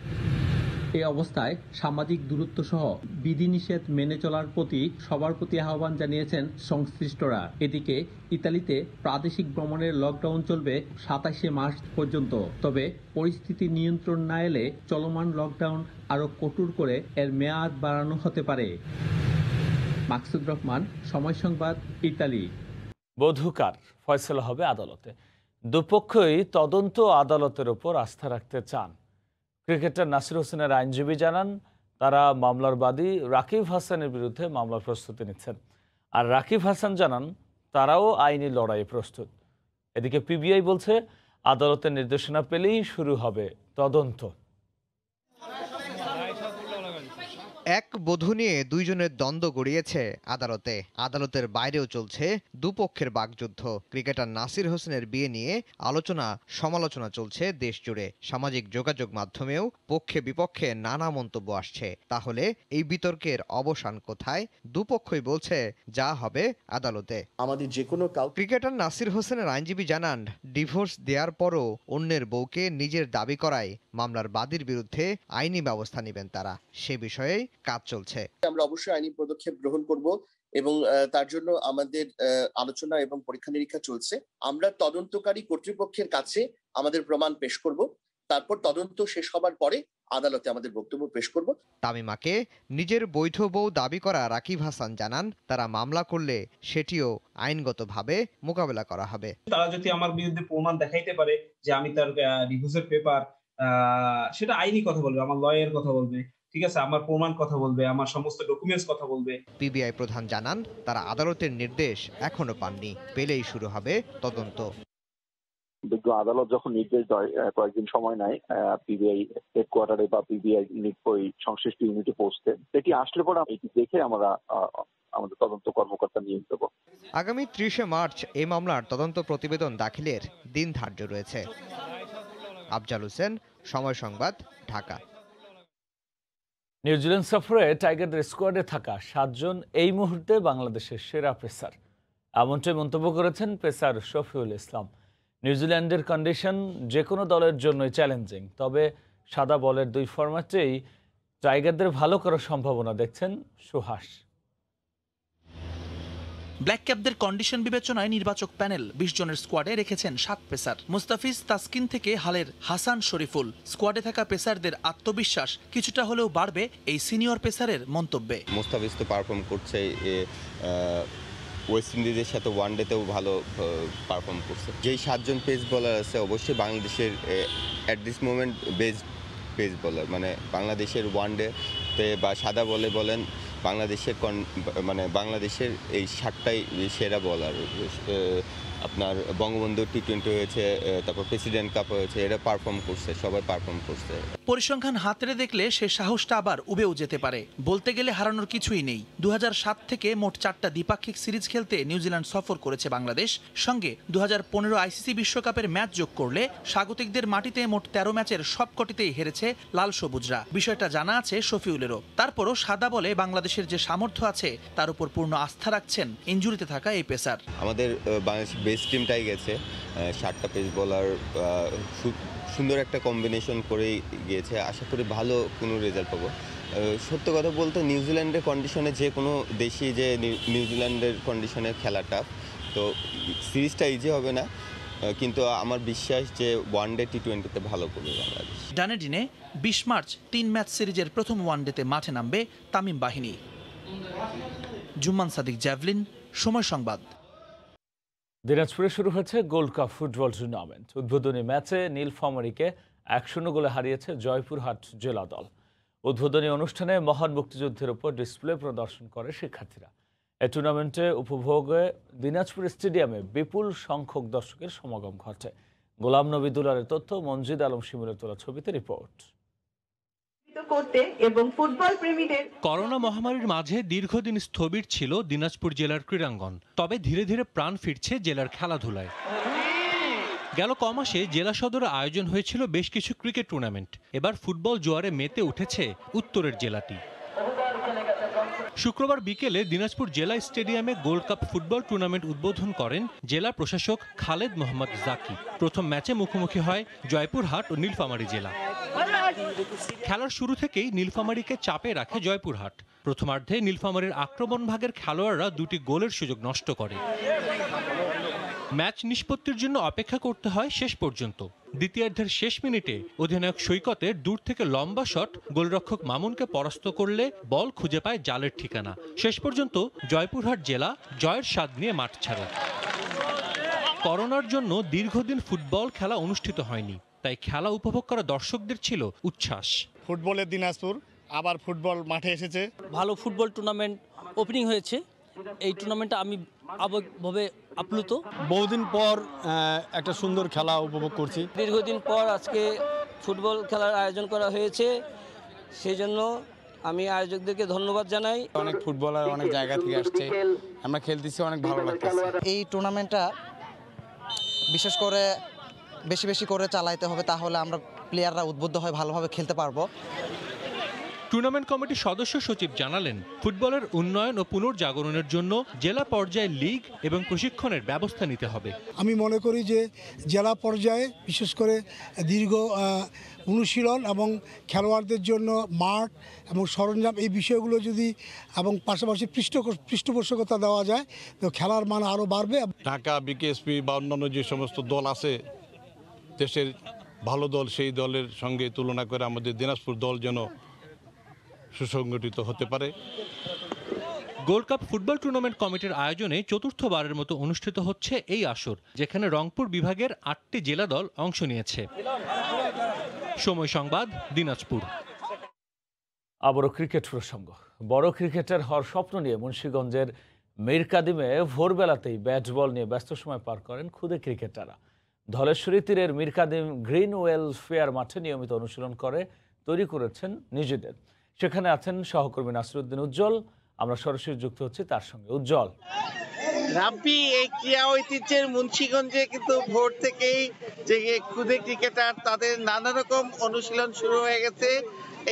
এই অবস্থায় সামাজিক দূরত্ব সহ বিধিনিষেধ মেনে চলার প্রতি সবার প্রতি আহ্বান জানিয়েছেন সংশ্লিষ্টরা। এদিকে ইতালিতে প্রাদেশিক ভ্রমণের লকডাউন চলবে 27শে মার্চ পর্যন্ত। তবে পরিস্থিতি নিয়ন্ত্রণ না এলে চলমান লকডাউন আরো কঠোর করে এর মেয়াদ বাড়ানো হতে পারে। মাকসুদ রহমান, সময় সংবাদ, ইতালি। বধূকার ফয়সালা হবে আদালতে। দুপক্ষই তদন্ত আদালতের ওপর আস্থা রাখতে চান। ক্রিকেটার নাসির হোসেনের আইনজীবী জানান, তারা মামলার বাদী রাকিব হাসানের বিরুদ্ধে মামলার প্রস্তুতি নিচ্ছেন। আর রাকিব হাসান জানান, তারাও আইনি লড়াইয়ে প্রস্তুত। এদিকে পিবিআই বলছে, আদালতের নির্দেশনা পেলেই শুরু হবে তদন্ত। এক বধূ নিয়ে দুইজনের দ্বন্দ্ব গড়িয়েছে আদালতে। আদালতের বাইরেও চলছে দুপক্ষের বাগযুদ্ধ। ক্রিকেটার নাসির হোসেনের বিয়ে নিয়ে আলোচনা সমালোচনা চলছে দেশ জুড়ে। সামাজিক যোগাযোগ মাধ্যমেও পক্ষে বিপক্ষে নানা মন্তব্য আসছে। তাহলে এই বিতর্কের অবসান কোথায়? দুপক্ষই বলছে যা হবে আদালতে। আমাদের যে কোনো ক্রিকেটার নাসির হোসেনের আইনজীবী জানান, ডিভোর্স দেওয়ার পরও অন্যের বউকে নিজের দাবি করায় মামলার বাদীর বিরুদ্ধে আইনি ব্যবস্থা নেবেন তারা। সে বিষয়ে কাজ চলছে। আমরা অবশ্যই আইনি পদক্ষেপ গ্রহণ করব এবং তার জন্য আমাদের আলোচনা এবং পরীক্ষা নিরীক্ষা চলছে। আমরা তদন্তকারী কর্তৃপক্ষের কাছে আমাদের প্রমাণ পেশ করব, তারপর তদন্ত শেষ হবার পরে আদালতে আমাদের বক্তব্য পেশ করব। তামিমাকে নিজের বৈধ বউ দাবি করা রাকিব হাসান জানান, তারা মামলা করলে সেটিও আইনগতভাবে মোকাবেলা করা হবে। তারা যদি আমার বিরুদ্ধে প্রমাণ দেখাইতে পারে যে আমি তার ডিভোর্সের পেপার, সেটা আইনি কথা বলবে, আমার লয়ার কথা বলবে, ঠিক আছে, আমার প্রমাণ কথা বলবে, আমার সমস্ত ডকুমেন্টস কথা বলবে। পিবিআই প্রধান জানান, তারা আদালতের নির্দেশ এখনো পাননি, পেলেই শুরু হবে তদন্ত। বিজ্ঞ আদালত যখন নির্দেশ দেয়, কয়েকদিন সময় নেয় পিবিআই হেডকোয়ার্টারে বা পিবিআই ওই সংশ্লিষ্ট ইউনিটে পৌঁছতে। এটি আসলে পরে এটি দেখে আমরা আমাদের তদন্ত কর্মকর্তা নিয়োগ দেব। আগামী 30শে মার্চ এই মামলার তদন্ত প্রতিবেদন দাখিলের দিন ধার্য রয়েছে। আফজাল হোসেন, সময় সংবাদ, ঢাকা। নিউজিল্যান্ড সফরে টাইগারদের স্কোয়াডে থাকা 7 জন এই মুহূর্তে বাংলাদেশের সেরা পেসার, এমনটাই মন্তব্য করেছেন পেসার শফিউল ইসলাম। নিউজিল্যান্ডের কন্ডিশন যে কোনো দলের জন্যই চ্যালেঞ্জিং, তবে সাদা বলের 2 ফরম্যাটেই টাইগারদের ভালো করার সম্ভাবনা দেখছেন সুহাস। ব্ল্যাক ক্যাপদের কন্ডিশন বিবেচনায় নির্বাচক প্যানেল 20 জনের স্কোয়াডে রেখেছেন 7 পেসার। মুস্তাফিজ, তাসকিন থেকে হালের হাসান শরীফুল। স্কোয়াডে থাকা পেসারদের আত্মবিশ্বাস কিছুটা হলেও বাড়বে এই সিনিয়র পেসারের মন্তব্যে। মুস্তাফিজ তো পারফর্ম করছে, ওয়েস্ট ইন্ডিজের সাথে ওয়ানডেতেও ভালো পারফর্ম করছে। যেই 7 জন পেস বোলার আছে, অবশ্যই বাংলাদেশের at this moment best pace bowler, মানে বাংলাদেশের ওয়ানডেতে বা সাদা বলে বলেন, বাংলাদেশের এই 7টাই সেরা বলার। আপনার বঙ্গবন্ধু টি20 হয়েছে, তারপর প্রেসিডেন্ট কাপ হয়েছে, এরা পারফর্ম করছে, সবাই পারফর্ম করছে। পরিসংখ্যান হাতড়ে দেখলে সে সাহসটা আবার উবেও যেতে পারে। বলতে গেলে হারানোর কিছুই নেই। 2007 থেকে মোট 4টা দ্বিপাক্ষিক সিরিজ খেলতে নিউজিল্যান্ড সফর করেছে বাংলাদেশ। সঙ্গে 2015 আইসিসি বিশ্বকাপের ম্যাচ যোগ করলে স্বাগতিকদের মাটিতে মোট 13 ম্যাচের সবকটিতেই হেরেছে লাল সবুজরা। বিষয়টা জানা আছে শফিউলেরও। তারপরও সাদা বলে বাংলাদেশের যে সামর্থ্য আছে তার উপর পূর্ণ আস্থা রাখছেন ইনজুরিতে থাকা এই পেসার। আমাদের বাংলাদেশ বেস্ট টিমটাই গেছে, 7টা পেস বোলার সুন্দর একটা কম্বিনেশন করেই গিয়েছে। আশা করি ভালো কোনো রেজাল্ট পাবো। সত্য কথা বলতে নিউজিল্যান্ডের কন্ডিশনে যে কোনো দেশই যে নিউজিল্যান্ডের কন্ডিশনে খেলাটা, তো সিরিজটা ইজি হবে না, কিন্তু আমার বিশ্বাস যে ওয়ানডে টি20তে ভালো করবে বাংলাদেশ। ডানেডিনে 20 মার্চ 3 ম্যাচ সিরিজের প্রথম ওয়ানডেতে মাঠে নামবে তামিম বাহিনী। জুম্মান সাদিক, জ্যাভলিন, সময় সংবাদ। দিনাজপুরে শুরু হয়েছে গোল্ড কাপ ফুটবল টুর্নামেন্ট। উদ্বোধনী ম্যাচে নীলফামারীকে 1-0 গোলে হারিয়েছে জয়পুরহাট জেলা দল। উদ্বোধনী অনুষ্ঠানে মহান মুক্তিযুদ্ধের উপর ডিসপ্লে প্রদর্শন করে শিক্ষার্থীরা। এই টুর্নামেন্টে উপভোগে দিনাজপুর স্টেডিয়ামে বিপুল সংখ্যক দর্শকের সমাগম ঘটে। গোলাম নবী দুলারের তথ্য, মনজিদ আলম শিমুলের তোলা ছবিতে রিপোর্ট। করোনা মহামারীর মাঝে দীর্ঘদিন স্থবির ছিল দিনাজপুর জেলার ক্রীড়াঙ্গন, তবে ধীরে ধীরে প্রাণ ফিরছে জেলার খেলাধুলায়। গেল কমাসে জেলা সদরে আয়োজন হয়েছিল বেশ কিছু ক্রিকেট টুর্নামেন্ট। এবার ফুটবল জোয়ারে মেতে উঠেছে উত্তরের জেলাটি। শুক্রবার বিকেলে দিনাজপুর জেলা স্টেডিয়ামে গোল্ড কাপ ফুটবল টুর্নামেন্ট উদ্বোধন করেন জেলা প্রশাসক খালেদ মোহাম্মদ জাকি। প্রথম ম্যাচে মুখোমুখি হয় জয়পুরহাট ও নীলফামারী জেলা। খেলার শুরু থেকেই নীলফামারীকে চাপে রাখে জয়পুরহাট। প্রথমার্ধে নীলফামারীর আক্রমণ ভাগের খেলোয়াড়রা 2টি গোলের সুযোগ নষ্ট করে। ম্যাচ নিষ্পত্তির জন্য অপেক্ষা করতে হয় শেষ পর্যন্ত। দ্বিতীয়ার্ধের শেষ মিনিটে অধিনায়ক সৈকতের দূর থেকে লম্বা শট গোলরক্ষক মামুনকে পরাস্ত করলে বল খুঁজে পায় জালের ঠিকানা। শেষ পর্যন্ত জয়পুরহাট জেলা জয়ের স্বাদ নিয়ে মাঠ ছাড়ে। করোনার জন্য দীর্ঘদিন ফুটবল খেলা অনুষ্ঠিত হয়নি, তাই খেলা উপভোগ করা দর্শকদের ছিল উচ্ছ্বাস। ফুটবলের দিনাজপুর আবার ফুটবল মাঠে এসেছে। ভালো ফুটবল টুর্নামেন্ট ওপেনিং হয়েছে। এই টুর্নামেন্টে আমি আবেগভাবে আপ্লুত। বহুদিন পর একটা সুন্দর খেলা উপভোগ করছি। দীর্ঘদিন পর আজকে ফুটবল খেলার আয়োজন করা হয়েছে, সেই জন্য আমি আয়োজকদেরকে ধন্যবাদ জানাই। অনেক ফুটবলার অনেক জায়গা থেকে আসছে, আমরা খেলতেছি, অনেক ভালো লাগতেছে। এই টুর্নামেন্টটা বিশেষ করে বেশি বেশি করে চালাইতে হবে, তাহলে আমরা প্লেয়াররা উদ্বুদ্ধ হয়ে ভালোভাবে খেলতে পারবো। টুর্নামেন্ট কমিটির সদস্য সচিব জানালেন, ফুটবলের উন্নয়ন ও পুনর্জাগরণের জন্য জেলা পর্যায়ে লীগ এবং প্রশিক্ষণের ব্যবস্থা নিতে হবে। আমি মনে করি যে জেলা পর্যায়ে বিশেষ করে দীর্ঘ অনুশীলন এবং খেলোয়াড়দের জন্য মাঠ এবং সরঞ্জাম এই বিষয়গুলো যদি এবং পাশাপাশি পৃষ্ঠপোষকতা দেওয়া যায় তো খেলার মান আরও বাড়বে। ঢাকা বিকেএসপি বা অন্যান্য যে সমস্ত দল আছে দেশের ভালো দল, সেই দলের সঙ্গে তুলনা করে আমাদের দিনাজপুর দল যেন সুসংগঠিত হতে পারে। গোল্ড কাপ ফুটবল টুর্নামেন্ট কমিটির আয়োজনে চতুর্থবারের মতো অনুষ্ঠিত হচ্ছে এই আসর, যেখানে রংপুর বিভাগের 8টি জেলা দল অংশ নিয়েছে। সময় সংবাদ, দিনাজপুর। আবারও ক্রিকেট প্রসঙ্গ। বড় ক্রিকেটার হওয়ার স্বপ্ন নিয়ে মুন্সিগঞ্জের মীরকাদিমে ভোরবেলাতেই ব্যাট বল নিয়ে ব্যস্ত সময় পার করেন ক্ষুদে ক্রিকেটাররা। ধলেশ্বরী তীরের মীরকাদিম গ্রিন ওয়েলফেয়ার মাঠে নিয়মিত অনুশীলন করে তৈরি করেছেন নিজেদের। সেখানে আছেন সহকর্মী নাসিরউদ্দিন উজ্জ্বল। আমরা সরাসরি যুক্ত হচ্ছি তার সঙ্গে। উজ্জ্বল, রাব্বি, এই ক্রীড়া ঐতিহ্যের মুন্সিগঞ্জে কিন্তু ভোর থেকেই যে ক্ষুদে ক্রিকেটার তাদের নানা রকম অনুশীলন শুরু হয়ে গেছে।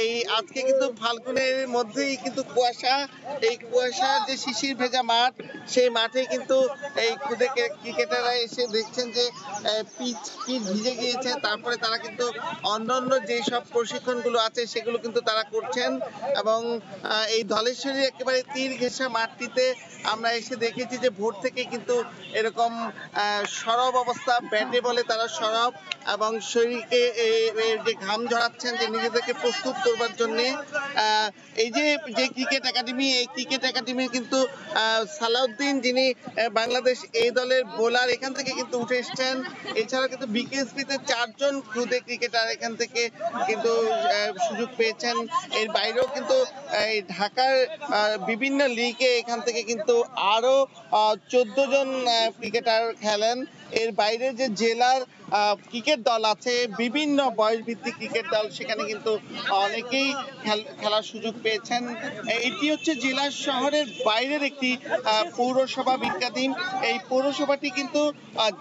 এই আজকে কিন্তু ফাল্গুনের মধ্যেই কিন্তু কুয়াশা, এই কুয়াশার যে শিশির ভেজা মাঠ, সেই মাঠে কিন্তু এই ক্ষুদে ক্রিকেটাররা এসে দেখছেন যে পিচ ভিজে গিয়েছে। তারপরে তারা কিন্তু অন্যান্য যে সব প্রশিক্ষণগুলো আছে সেগুলো কিন্তু তারা করছেন। এবং এই ধলেশ্বরীর একেবারে তীর ঘেঁষা মাঠটিতে আমরা এসে দেখেছি যে ভোর থেকে কিন্তু এরকম সরব অবস্থা, ব্যাটে বলে তারা সরব এবং শরীরকে যে ঘাম ঝরাচ্ছেন যে নিজেদেরকে প্রস্তুত করবার জন্য। এই যে ক্রিকেট একাডেমি, এই ক্রিকেট একাডেমির কিন্তু সালাউদ্দিন, যিনি বাংলাদেশ এই দলের বোলার, এখান থেকে কিন্তু উঠে এসছেন। এছাড়া কিন্তু বিকেএসপিতে 4 জন ক্ষুদে ক্রিকেটার এখান থেকে কিন্তু সুযোগ পেয়েছেন। এর বাইরেও কিন্তু এই ঢাকার বিভিন্ন লিগে এখান থেকে কিন্তু আরো 14 জন ক্রিকেটার খেলেন। এর বাইরে যে জেলার ক্রিকেট দল আছে, বিভিন্ন বয়স ভিত্তিক ক্রিকেট দল, সেখানে কিন্তু অনেকেই খেলার সুযোগ পেয়েছেন। এটি হচ্ছে জেলা শহরের বাইরের একটি পৌরসভা মীরকাদিম। এই পৌরসভাটি কিন্তু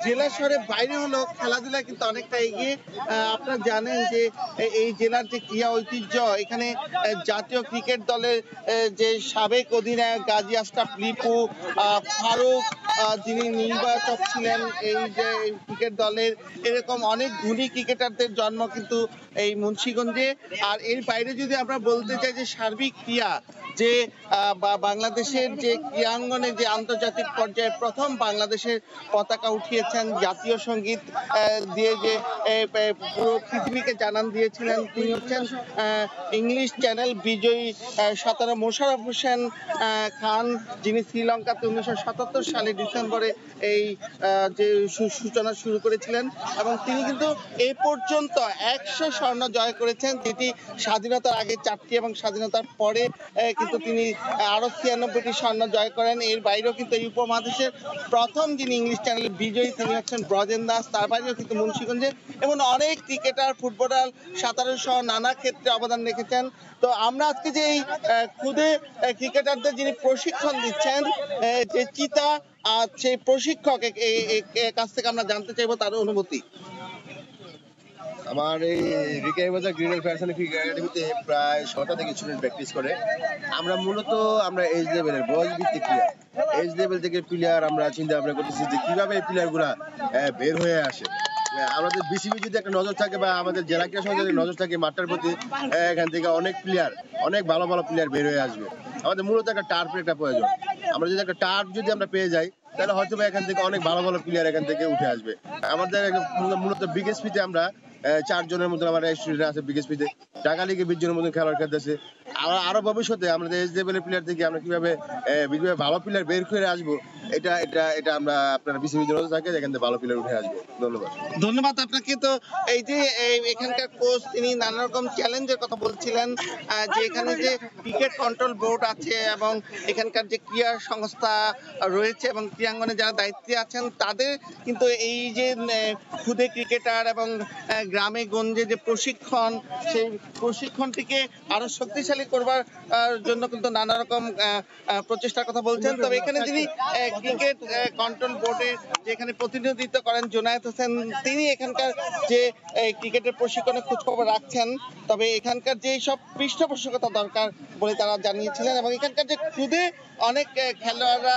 জেলা শহরের বাইরে হলেও খেলাধুলা কিন্তু অনেকটা এগিয়ে। আপনারা জানেন যে এই জেলার যে ক্রীড়া ঐতিহ্য, এখানে জাতীয় ক্রিকেট দলের যে সাবেক অধিনায়ক গাজী আশরাফ লিপু, ফারুক যিনি নির্বাচক ছিলেন এই যে ক্রিকেট দলের, এরকম অনেক গুণী ক্রিকেটারদের জন্ম কিন্তু এই মুন্সিগঞ্জে। আর এর বাইরে যদি আমরা বলতে চাই যে সার্বিক ক্রীড়া, যে বাংলাদেশের যে ক্রীড়াঙ্গনে যে আন্তর্জাতিক পর্যায়ে প্রথম বাংলাদেশের পতাকা উঠিয়েছেন, জাতীয় সঙ্গীত দিয়ে যে পুরো পৃথিবীকে জানান দিয়েছিলেন, তিনি হচ্ছেন ইংলিশ চ্যানেল বিজয়ী 17 মোশাররফ হোসেন খান, যিনি শ্রীলঙ্কাতে 1977 সালে ডিসেম্বরে এই যে সূচনা শুরু করেছিলেন। এবং তিনি কিন্তু এ পর্যন্ত 100 স্বর্ণ জয় করেছেন, যেটি স্বাধীনতার আগে 4টি এবং স্বাধীনতার পরে কিন্তু তিনি আরো 96টি স্বর্ণ জয় করেন। এর বাইরেও কিন্তু এই উপমহাদেশের প্রথম যিনি ইংলিশ চ্যানেলের বিজয়ী, তিনি হচ্ছেন ব্রজেন দাস। তার বাইরেও কিন্তু মুন্সিগঞ্জে এবং অনেক ক্রিকেটার, ফুটবলার, সাঁতারু সহ নানা ক্ষেত্রে অবদান রেখেছেন। তো আমরা আজকে যে এই ক্ষুদে ক্রিকেটারদের যিনি প্রশিক্ষণ দিচ্ছেন, যে চিতা সেই প্রশিক্ষক, কাছ থেকে আমরা জানতে চাইবো তার অনুভূতি। আমার এই রিকাই বাজার গ্রিন ওয়েলফেয়ার ক্রিকেট একাডেমিতে প্রায় 6টা থেকে স্টুডেন্ট প্র্যাকটিস করে। আমরা মূলত এজ লেভেলের বয়স ভিত্তিক প্লেয়ার, এজ লেভেল থেকে প্লেয়ার আমরা চিন্তা ভাবনা করতেছি যে কিভাবে এই প্লেয়ারগুলা বের হয়ে আসে। আমাদের বিসিবি যদি একটা নজর থাকে বা আমাদের জেলা ক্রীড়া সংসদের নজর থাকে মাঠটার প্রতি, এখান থেকে অনেক প্লেয়ার, অনেক ভালো ভালো প্লেয়ার বের হয়ে আসবে। আমাদের মূলত একটা টার্ফের একটা প্রয়োজন। আমরা যদি একটা টার্ফ যদি আমরা পেয়ে যাই, তাহলে হয়তো এখান থেকে অনেক ভালো ভালো প্লেয়ার এখান থেকে উঠে আসবে। আমাদের মূলত বিকেএসপিতে আমরা 4 জনের মতো আমার স্টুডেন্ট আছে বিকেএসপিতে, ঢাকা লিগে 20 জনের মতো খেলোয়াড় খেলতেছে। আরো ভবিষ্যতে আমাদের এজ লেভেলের প্লেয়ার থেকে আমরা কিভাবে ভালো প্লেয়ার বের করে আসবো, এটা এটা এটা আমরা আপনারা বিসিবি জন্য থাকে যেখান থেকে ভালো প্লেয়ার উঠে আসবে। ধন্যবাদ। ধন্যবাদ আপনাকে। তো এই যে এখানকার কোচ তিনি নানা রকম চ্যালেঞ্জের কথা বলছিলেন, যে এখানে যে ক্রিকেট কন্ট্রোল বোর্ড আছে এবং এখানকার যে ক্রীড়া সংস্থা রয়েছে এবং ক্রীড়াঙ্গনে যারা দায়িত্বে আছেন তাদের কিন্তু এই যে খুদে ক্রিকেটার এবং গ্রামে গঞ্জে যে প্রশিক্ষণ, সেই প্রশিক্ষণটিকে আরো শক্তিশালী করবার জন্য কিন্তু নানা রকম প্রচেষ্টার কথা বলছেন। তবে এখানে যিনি ক্রিকেট কন্ট্রোল বোর্ডে যেখানে প্রতিনিধিত্ব করেন জুনায়েদ হোসেন, তিনি এখানকার যে ক্রিকেটের প্রশিক্ষণে খোঁজখবর রাখছেন। তবে এখানকার যে সব পৃষ্ঠপোষকতা দরকার বলে তারা জানিয়েছিলেন এবং এখানকার যে খুদে অনেক খেলোয়াড়রা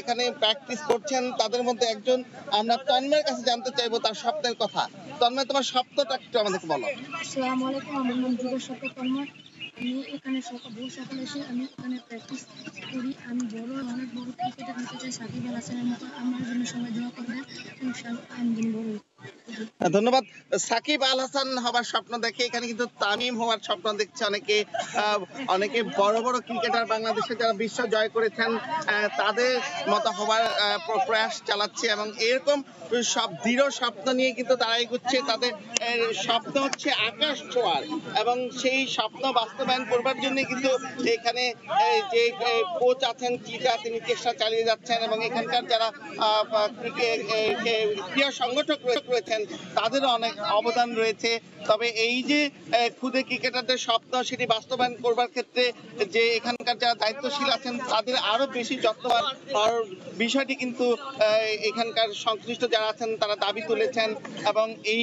এখানে প্র্যাকটিস করছেন, তাদের মধ্যে একজন আমরা তন্ময়ের কাছে জানতে চাইবো তার স্বপ্নের কথা। তন্ময়, তোমার স্বপ্নটা একটু আমাদেরকে বলো। আসসালামু আলাইকুম, আমার নাম যুব সত্য তন্ময়। আমি এখানে ভোর সকালে এসে আমি এখানে প্র্যাকটিস করি। আমি অনেক বড় ক্রিকেটার হতে চাই, সাকিব আল হাসানের মতো। আমার জন্য সবাই দোয়া করবেন, আমি বড়। ধন্যবাদ। সাকিব আল হাসান হবার স্বপ্ন দেখে এখানে কিন্তু তামিম হওয়ার স্বপ্ন দেখছে অনেকে। অনেকে বড় বড় ক্রিকেটার বাংলাদেশে যারা বিশ্ব জয় করেছেন তাদের মতো হবার প্রয়াস চালাচ্ছে এবং এরকম সব দৃঢ় স্বপ্ন নিয়ে কিন্তু তারা এগোচ্ছে। তাদের স্বপ্ন হচ্ছে আকাশ ছোঁয়ার এবং সেই স্বপ্ন বাস্তবায়ন করবার জন্য কিন্তু এখানে যে কোচ আছেন চিটা, তিনি চেষ্টা চালিয়ে যাচ্ছেন এবং এখানকার যারা ক্রীড়া সংগঠক রয়েছেন তাদেরও অনেক অবদান রয়েছে। তবে এই যে খুদে ক্রিকেটারদের স্বপ্ন সেটি বাস্তবায়ন করবার ক্ষেত্রে যে এখানকার যারা দায়িত্বশীল আছেন তাদের আরো বেশি যত্নবান হওয়ার বিষয়টি কিন্তু এখানকার সংশ্লিষ্ট যারা আছেন তারা দাবি তুলেছেন এবং এই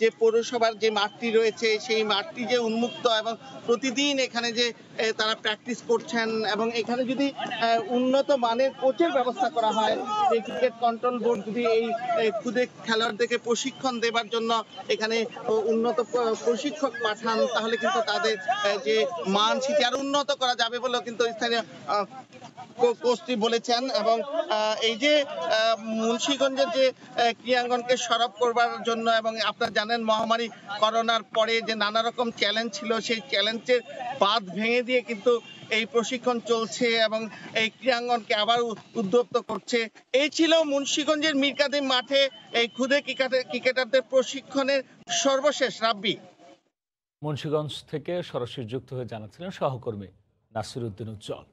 যে পৌরসভার যে মাঠটি রয়েছে সেই মাঠটি যে উন্মুক্ত এবং প্রতিদিন এখানে যে তারা প্র্যাকটিস করছেন এবং এখানে যদি উন্নত মানের কোচের ব্যবস্থা করা হয়, যে ক্রিকেট কন্ট্রোল বোর্ড যদি এই খুদে খেলোয়াড়দেরকে প্রশিক্ষণ দেবার জন্য এখানে উন্নত প্রশিক্ষক পাঠান, তাহলে কিন্তু তাদের যে মান সেটি আরো উন্নত করা যাবে বলেও কিন্তু স্থানীয় কোচটি বলেছেন। এবং এই যে মুন্সিগঞ্জের যে ক্রীড়াঙ্গনকে সরব করবার জন্য এবং আপনারা জানেন মহামারী করোনার পরে যে নানা রকম চ্যালেঞ্জ ছিল, সেই চ্যালেঞ্জের বাঁধ ভেঙে দিয়ে কিন্তু এই প্রশিক্ষণ চলছে এবং এই ক্রীড়াঙ্গনকে আবার উদ্যুক্ত করছে। এই ছিল মুন্সিগঞ্জের মীরকাদিম মাঠে এই খুদে ক্রিকেটারদের প্রশিক্ষণের সর্বশেষ। রাব্বি, মুন্সিগঞ্জ থেকে সরাসরি যুক্ত হয়ে জানাচ্ছিলেন সহকর্মী নাসির উদ্দিন উজ্জ্বল।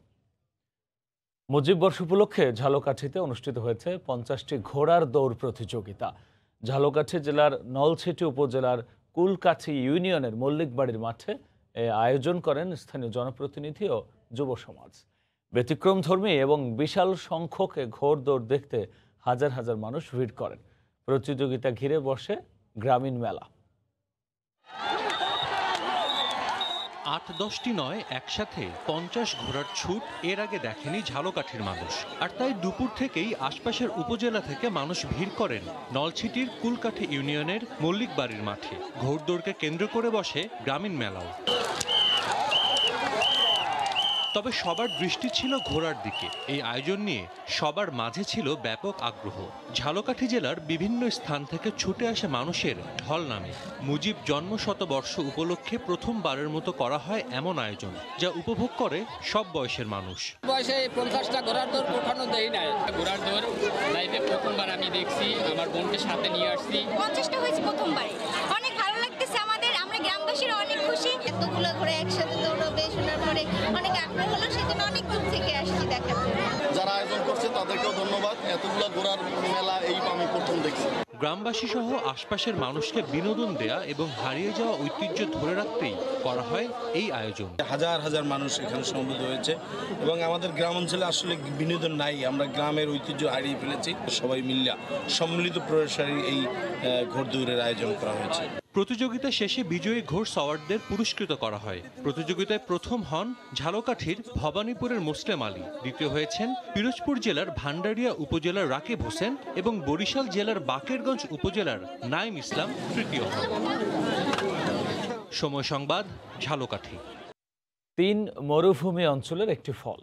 মুজিব বর্ষ উপলক্ষে ঝালকাঠিতে অনুষ্ঠিত হয়েছে 50টি ঘোড়ার দৌড় প্রতিযোগিতা। ঝালকাঠি জেলার নলছিটি উপজেলার কুলকাঠি ইউনিয়নের মল্লিকবাড়ির মাঠে আয়োজন করেন স্থানীয় জনপ্রতিনিধি ও যুব সমাজ। ব্যতিক্রমধর্মী এবং বিশাল সংখ্যক ঘোড় দৌড় দেখতে হাজার হাজার মানুষ ভিড় করেন। প্রতিযোগিতা ঘিরে বসে গ্রামীণ মেলা। 8-10টি নয়, একসাথে 50 ঘোড়ার ছুট এর আগে দেখেনি ঝালকাঠির মানুষ। আর তাই দুপুর থেকেই আশপাশের উপজেলা থেকে মানুষ ভিড় করেন নলছিটির কুলকাঠি ইউনিয়নের মল্লিকবাড়ির মাঠে। ঘোড়দৌড়কে কেন্দ্র করে বসে গ্রামীণ মেলাও। তবে সবার দৃষ্টি ছিল ঘোড়ার দিকে। এই আয়োজন নিয়ে সবার মাঝে ছিল ব্যাপক আগ্রহ। ঝালকাঠি জেলার বিভিন্ন স্থান থেকে ছুটে আসে মানুষের ঢল নামে। মুজিব জন্ম শতবর্ষ উপলক্ষে প্রথমবারের মতো করা হয় এমন আয়োজন, যা উপভোগ করে সব বয়সের মানুষ। বয়সে 50টা ঘোড়ার দৌড় কখনো দেই নাই। ঘোড়ার দৌড় লাইভে প্রথমবার আমি দেখছি, আমার বোনকে সাথে নিয়ে আসছি। 50টা হয়েছে প্রথমবারে, অনেক ভালো লাগতেছে আমাদের। আমরা গ্রামবাসীরা অনেক খুশি। এতগুলো ঘোড়া একসাথে দৌড়াবে শোনার পরে অনেক আগ্রহ হলো, সেজন্য অনেক দূর থেকে আসছি দেখার জন্য। যারা আয়োজন করছে তাদেরকেও ধন্যবাদ। এতগুলো ঘোড়ার মেলা এই আমি প্রথম দেখছি। গ্রামবাসী সহ আশপাশের মানুষকে বিনোদন দেয়া এবং হারিয়ে যাওয়া ঐতিহ্য ধরে রাখতেই করা হয় এই আয়োজন। হাজার হাজার মানুষ এখানে সমবেত হয়েছে এবং আমাদের গ্রাম অঞ্চলে আসলে বিনোদন নাই, আমরা গ্রামের ঐতিহ্য হারিয়ে ফেলেছি। সবাই মিলে সম্মিলিত প্রয়াসে এই ঘোড়দৌড়ের আয়োজন করা হয়েছে। প্রতিযোগিতা শেষে বিজয়ী ঘোড় সাওয়ারদের পুরস্কৃত করা হয়। প্রতিযোগিতায় প্রথম হন ঝালকাঠির ভবানীপুরের মোসলেম আলী, দ্বিতীয় হয়েছেন পিরোজপুর জেলার ভান্ডারিয়া উপজেলার রাকিব হোসেন এবং বরিশাল জেলার বাকেরগঞ্জ উপজেলার নাইম ইসলাম তৃতীয় হন। সময় সংবাদ, ঝালকাঠি। 3 মরুভূমি অঞ্চলের একটি ফল।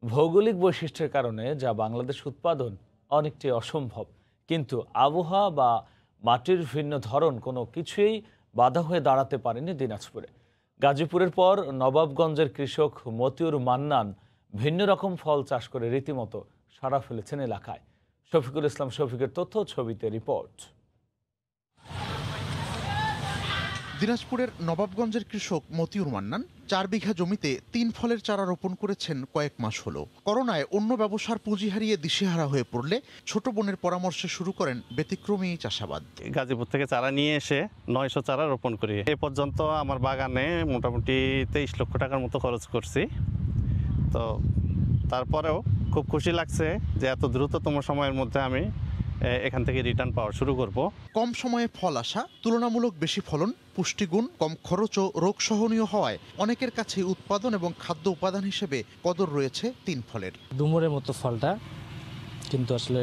ভৌগোলিক বৈশিষ্ট্যের কারণে যা বাংলাদেশ উৎপাদন অনেকটি অসম্ভব, কিন্তু আবহাওয়া বা মাটির ভিন্ন ধরন কোনো কিছুই বাধা হয়ে দাঁড়াতে পারেনি দিনাজপুরে। গাজীপুরের পর নবাবগঞ্জের কৃষক মতিউর মান্নান ভিন্ন রকম ফল চাষ করে রীতিমতো সাড়া ফেলেছেন এলাকায়। শফিকুল ইসলাম শফিকের তথ্য, ছবিতে রিপোর্ট। দিনাজপুরের নবাবগঞ্জের কৃষক মতিউর মান্নান 4 বিঘা জমিতে 3 ফলের চারা রোপণ করেছেন কয়েক মাস হলো। করোনায় অন্য ব্যবসার পুঁজি হারিয়ে দিশেহারা হয়ে পড়লে ছোট বোনের পরামর্শে শুরু করেন ব্যতিক্রমী চাষাবাদ। গাজীপুর থেকে চারা নিয়ে এসে 900 চারা রোপণ করি। এ পর্যন্ত আমার বাগানে মোটামুটি 23 লক্ষ টাকার মতো খরচ করছি। তো তারপরেও খুব খুশি লাগছে যে এত দ্রুততম সময়ের মধ্যে আমি এখান থেকে রিটার্ন পাওয়া শুরু করব। কম সময়ে ফল আসা, তুলনামূলক বেশি ফলন, পুষ্টিগুণ, কম খরচ ও রোগ সহনীয় হওয়ায় অনেকের কাছে উৎপাদন এবং খাদ্য উপাদান হিসেবে কদর রয়েছে 3 ফলের। ডুমুরের মতো ফলটা, কিন্তু আসলে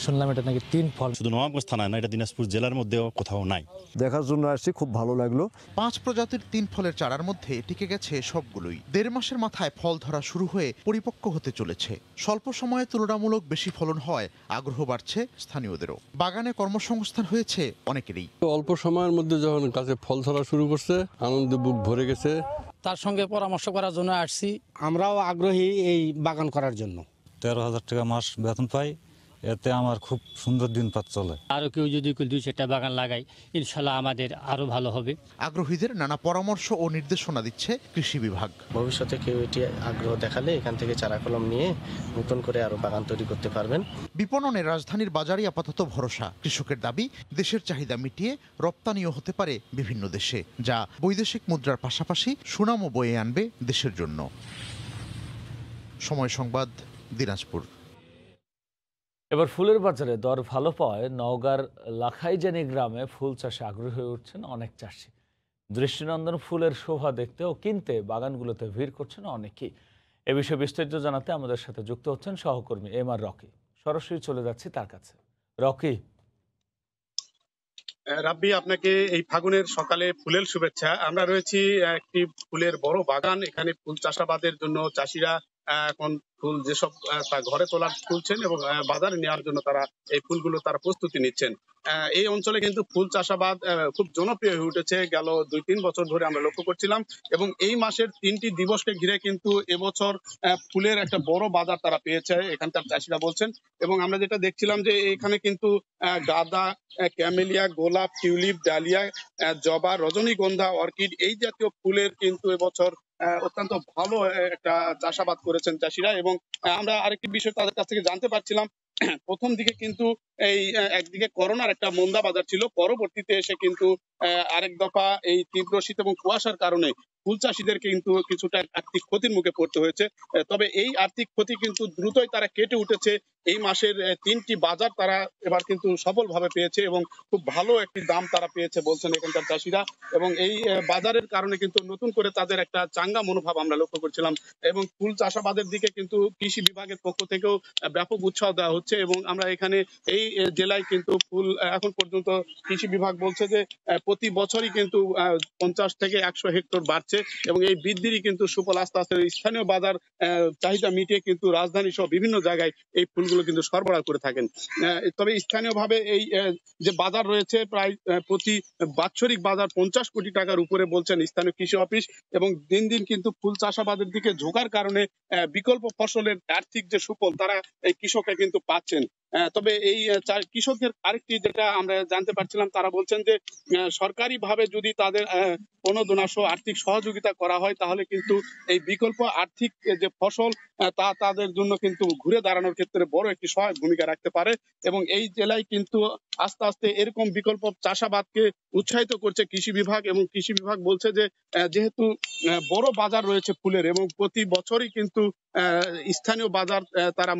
শুনলাম এটা নাকি 3 ফল। শুধু নবাবগঞ্জ থানায় না, এটা দিনাজপুর জেলার মধ্যেও কোথাও নাই। দেখার জন্য আসছি, খুব ভালো লাগলো। 5 প্রজাতির 3 ফলের চারার মধ্যে টিকে গেছে সবগুলোই। 1.5 মাসের মাথায় ফল ধরা শুরু হয়ে পরিপক্ক হতে চলেছে। স্বল্প সময়ে তুলনামূলক বেশি ফলন হয় আগ্রহ বাড়ছে স্থানীয়দেরও। বাগানে কর্মসংস্থান হয়েছে অনেকেরই। অল্প সময়ের মধ্যে যখন গাছে ফল ধরা শুরু করছে, আনন্দে বুক ভরে গেছে। তার সঙ্গে পরামর্শ করার জন্য আসছি। আমরাও আগ্রহী এই বাগান করার জন্য। 13,000 টাকা মাস বেতন পাই, এতে আমার খুব সুন্দর দিনপাত চলে। আরও কেউ যদি 2-4টা বাগান লাগাই, ইনশাল্লাহ আমাদের আরও ভালো হবে। আগ্রহীদের নানা পরামর্শ ও নির্দেশনা দিচ্ছে কৃষি বিভাগ। ভবিষ্যতে কেউ এটি আগ্রহ দেখালে এখান থেকে চারা কলম নিয়ে নতুন করে আরও বাগান তৈরি করতে পারবেন। বিপণনে রাজধানীর বাজারই আপাতত ভরসা। কৃষকের দাবি, দেশের চাহিদা মিটিয়ে রপ্তানিও হতে পারে বিভিন্ন দেশে, যা বৈদেশিক মুদ্রার পাশাপাশি সুনামও বয়ে আনবে দেশের জন্য। সময় সংবাদ, দিনাজপুর। এবার ফুলের বাজারে দর ভালো পাওয়ায় নওগাঁর লাখাইজানি গ্রামে ফুল চাষে আগ্রহী হয়ে উঠছেন অনেক চাষি। দৃষ্টিনন্দন ফুলের শোভা দেখতে ও কিনতে বাগানগুলোতে ভিড় করছেন অনেকেই। এ বিষয়ে বিস্তারিত জানাতে আমাদের সাথে যুক্ত হচ্ছেন সহকর্মী এমআর রকি। সরাসরি চলে যাচ্ছি তার কাছে। রকি। রাব্বি, আপনাকে এই ফাগুনের সকালে ফুলের শুভেচ্ছা। আমরা রয়েছি একটি ফুলের বড় বাগান। এখানে ফুল চাষাবাদের জন্য চাষিরা এখন ফুল যেসব ঘরে তোলার তুলছেন এবং বাজারে নেওয়ার জন্য তারা এই ফুলগুলো তারা প্রস্তুতি নিচ্ছেন। এই অঞ্চলে কিন্তু ফুল চাষাবাদ খুব জনপ্রিয় হয়ে উঠেছে গেল 2-3 বছর ধরে আমরা লক্ষ্য করছিলাম। এবং এই মাসের 3টি দিবসকে ঘিরে কিন্তু এবছর ফুলের একটা বড় বাজার তারা পেয়েছে এখানকার চাষিরা বলছেন। এবং আমরা যেটা দেখছিলাম যে এখানে কিন্তু গাঁদা, ক্যামেলিয়া, গোলাপ, টিউলিপ, ডালিয়া, জবা, রজনীগন্ধা, অর্কিড এই জাতীয় ফুলের কিন্তু এবছর অত্যন্ত ভালো একটা চাষাবাদ করেছেন চাষিরা। এবং আমরা আরেকটি বিষয় তাদের কাছ থেকে জানতে পারছিলাম, প্রথম দিকে কিন্তু এই একদিকে করোনার একটা মন্দা বাজার ছিল, পরবর্তীতে এসে কিন্তু আরেক দফা এই তীব্র শীত এবং কুয়াশার কারণে ফুল চাষিদের কিন্তু কিছুটা আর্থিক ক্ষতির মুখে পড়তে হয়েছে। তবে এই আর্থিক ক্ষতি কিন্তু দ্রুতই তারা কেটে উঠেছে। এই মাসের 3টি বাজার তারা এবার কিন্তু সফলভাবে পেয়েছে এবং খুব ভালো একটি দাম তারা পেয়েছে বলছেন এখানকার চাষিরা। এবং এই বাজারের কারণে কিন্তু নতুন করে তাদের একটা চাঙ্গা মনোভাব আমরা লক্ষ্য করছিলাম। এবং ফুল চাষাবাদের দিকে কিন্তু কৃষি বিভাগের পক্ষ থেকেও ব্যাপক উৎসাহ দেওয়া হচ্ছে। এবং আমরা এখানে এই জেলায় কিন্তু ফুল এখন পর্যন্ত কৃষি বিভাগ বলছে যে প্রতি বছরই কিন্তু 50 থেকে 100 হেক্টর বাড়ছে। এবং এই বৃদ্ধিরই কিন্তু সুফল আস্তে আস্তে স্থানীয় বাজার চাহিদা মিটিয়ে কিন্তু রাজধানী সহ বিভিন্ন জায়গায় এই ফুলগুলো কিন্তু সরবরাহ করে থাকেন। তবে স্থানীয়ভাবে এই যে বাজার রয়েছে প্রায় প্রতি বাৎসরিক বাজার 50 কোটি টাকার উপরে বলছেন স্থানীয় কৃষি অফিস। এবং দিন দিন কিন্তু ফুল চাষাবাদের দিকে ঝোঁকার কারণে বিকল্প ফসলের আর্থিক যে সুফল তারা এই কৃষকরা কিন্তু পাচ্ছেন। তবে এই কৃষকদের আরেকটি যেটা আমরা জানতে পারছিলাম, তারা বলছেন যে সরকারিভাবে যদি তাদের অনুদান আর্থিক সহযোগিতা করা হয় তাহলে কিন্তু এই বিকল্প আর্থিক যে ফসল তা তাদের জন্য কিন্তু ঘুরে দাঁড়ানোর ক্ষেত্রে বড় একটি সহায়ক ভূমিকা রাখতে পারে। এবং এই জেলায় কিন্তু আস্তে আস্তে এরকম বিকল্প চাষাবাদকে উৎসাহিত করছে কৃষি বিভাগ। এবং কৃষি বিভাগ বলছে যে যেহেতু বড় বাজার রয়েছে ফুলের এবং প্রতি বছরই কিন্তু স্থানীয় বাজার তারা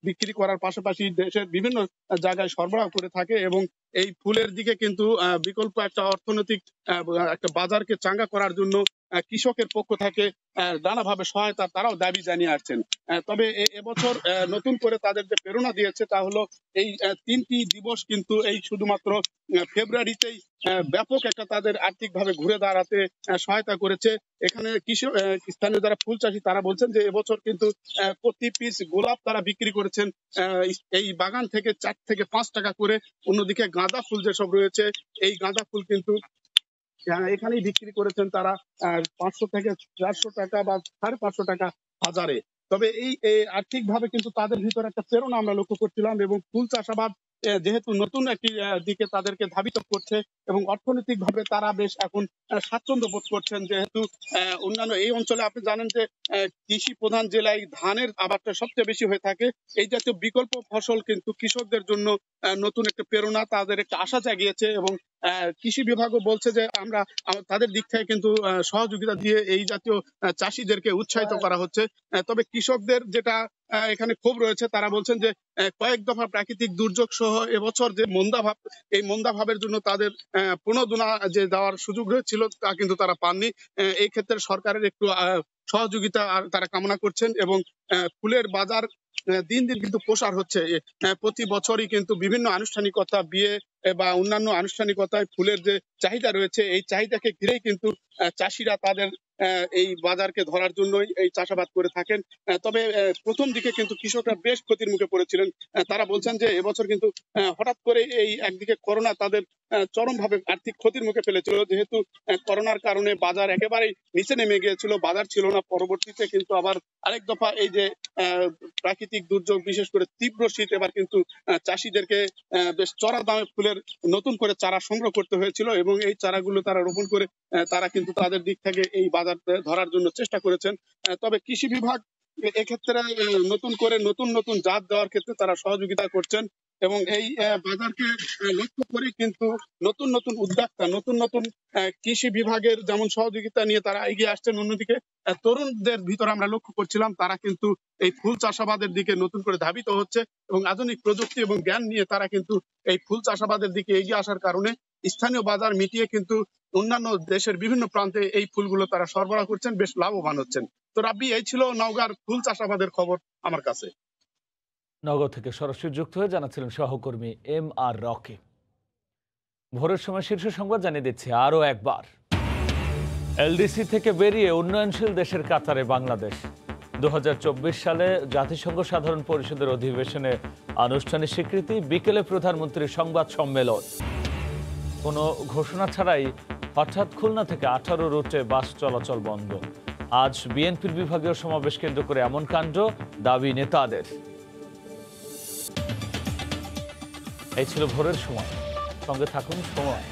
বিক্রি করার পাশাপাশি দেশের বিভিন্ন জায়গায় সরবরাহ করে থাকে। এবং এই ফুলের দিকে কিন্তু বিকল্প একটা অর্থনৈতিক একটা বাজারকে চাঙ্গা করার জন্য কৃষকের পক্ষ থেকে নানাভাবে সহায়তা তারাও দাবি জানিয়ে আসছেন। তবে এবছর নতুন করে তাদের যে প্রেরণা দিয়েছে তা হলো এই 3টি দিবস কিন্তু এই শুধুমাত্র ফেব্রুয়ারিতেই ব্যাপক একটা তাদের আর্থিকভাবে ঘুরে দাঁড়াতে সহায়তা করেছে। এখানে স্থানীয় যারা ফুল চাষী তারা বলছেন যে এবছর কিন্তু প্রতি পিস গোলাপ তারা বিক্রি করেছেন এই বাগান থেকে 4 থেকে 5 টাকা করে। অন্যদিকে গাঁদা ফুল যেসব রয়েছে এই গাঁদা ফুল কিন্তু এখানেই বিক্রি করেছেন তারা 500 থেকে 400 টাকা বা 550 টাকা হাজারে। তবে এই আর্থিকভাবে কিন্তু তাদের ভিতরে একটা প্রেরণা আমরা লক্ষ্য করছিলাম এবং ফুল চাষাবাদ যেহেতু নতুন একটি দিকে তাদেরকে ধাবিত করছে এবং অর্থনৈতিকভাবে তারা বেশ এখন স্বাচ্ছন্দ্য বোধ করছেন, যেহেতু অন্যান্য এই অঞ্চলে আপনি জানেন যে কৃষি প্রধান জেলায় ধানের আবাদটা সবচেয়ে বেশি হয়ে থাকে। এই জাতীয় বিকল্প ফসল কিন্তু কৃষকদের জন্য নতুন একটা প্রেরণা, তাদের একটা আশা জাগিয়েছে এবং কৃষি বিভাগও বলছে যে আমরা তাদের দিক থেকে কিন্তু সহযোগিতা দিয়ে এই জাতীয় চাষিদেরকে উৎসাহিত করা হচ্ছে। তবে কৃষকদের যেটা এখানে ক্ষোভ রয়েছে, তারা বলছেন যে কয়েক দফা প্রাকৃতিক দুর্যোগ সহ এবছর যে মন্দাভাব, এই মন্দাভাবের জন্য তাদের প্রণোদনা যে দেওয়ার সুযোগ হয়েছিল তা কিন্তু তারা পাননি। এই ক্ষেত্রে সরকারের একটু সহযোগিতা তারা কামনা করছেন এবং ফুলের বাজার দিন দিন কিন্তু প্রসার হচ্ছে। প্রতি বছরই কিন্তু বিভিন্ন আনুষ্ঠানিকতা, বিয়ে বা অন্যান্য আনুষ্ঠানিকতায় ফুলের যে চাহিদা রয়েছে, এই চাহিদাকে ঘিরেই কিন্তু চাষিরা তাদের এই বাজারকে ধরার জন্যই এই চাষাবাদ করে থাকেন। তবে প্রথম দিকে কিন্তু কৃষকরা বেশ ক্ষতির মুখে পড়েছিলেন। তারা বলছেন যে এবছর কিন্তু হঠাৎ করে এই একদিকে করোনা তাদের চরমভাবে আর্থিক ক্ষতির মুখে ফেলেছিল, যেহেতু করোনার কারণে বাজার একেবারেই নিচে নেমে গিয়েছিল, বাজার ছিল না। পরবর্তীতে কিন্তু আবার আরেক দফা এই যে প্রাকৃতিক দুর্যোগ, বিশেষ করে তীব্র শীত, এবার কিন্তু চাষিদেরকে বেশ চড়া দামে ফুলের নতুন করে চারা সংগ্রহ করতে হয়েছিল এবং এই চারাগুলো তারা রোপণ করে তারা কিন্তু তাদের দিক থেকে এই বাজার ধরার জন্য চেষ্টা করেছেন। তবে কৃষি বিভাগ এক্ষেত্রে নতুন করে নতুন নতুন জাত দেওয়ার ক্ষেত্রে তারা সহযোগিতা করছেন এবং এই বাজারকে লক্ষ্য করে কিন্তু নতুন নতুন উদ্যোক্তা, নতুন নতুন কৃষি বিভাগের যেমন সহযোগিতা নিয়ে তারা এগিয়ে আসছেন, অন্যদিকে তরুণদের ভিতরে আমরা লক্ষ্য করছিলাম তারা কিন্তু এই ফুল চাষাবাদের দিকে নতুন করে ধাবিত হচ্ছে এবং আধুনিক প্রযুক্তি এবং জ্ঞান নিয়ে তারা কিন্তু এই ফুল চাষাবাদের দিকে এগিয়ে আসার কারণে স্থানীয় বাজার মিটিয়ে কিন্তু অন্যান্য দেশের বিভিন্ন প্রান্তে এই ফুলগুলো তারা সরবরাহ করছেন, বেশ লাভবান হচ্ছেন। তো রাব্বি, এই ছিল নওগাঁর ফুল চাষাবাদের খবর আমার কাছে। নওগাঁ থেকে সরাসরি যুক্ত হয়ে জানাচ্ছিলেন সহকর্মী MR রকি। ভোরের সময় শীর্ষ সংবাদ জানিয়ে দিচ্ছে আরও একবার, এলডিসি থেকে বেরিয়ে উন্নয়নশীল দেশের কাতারে বাংলাদেশ। 2024 সালে জাতিসংঘ সাধারণ পরিষদের অধিবেশনে আনুষ্ঠানিক স্বীকৃতি, বিকেলে প্রধানমন্ত্রীর সংবাদ সম্মেলন। কোনো ঘোষণা ছাড়াই হঠাৎ খুলনা থেকে 18 রুটে বাস চলাচল বন্ধ। আজ বিএনপির বিভাগীয় সমাবেশ কেন্দ্র করে এমন কাণ্ড, দাবি নেতাদের। এই ছিল ভোরের সময়, সঙ্গে থাকুন সময়।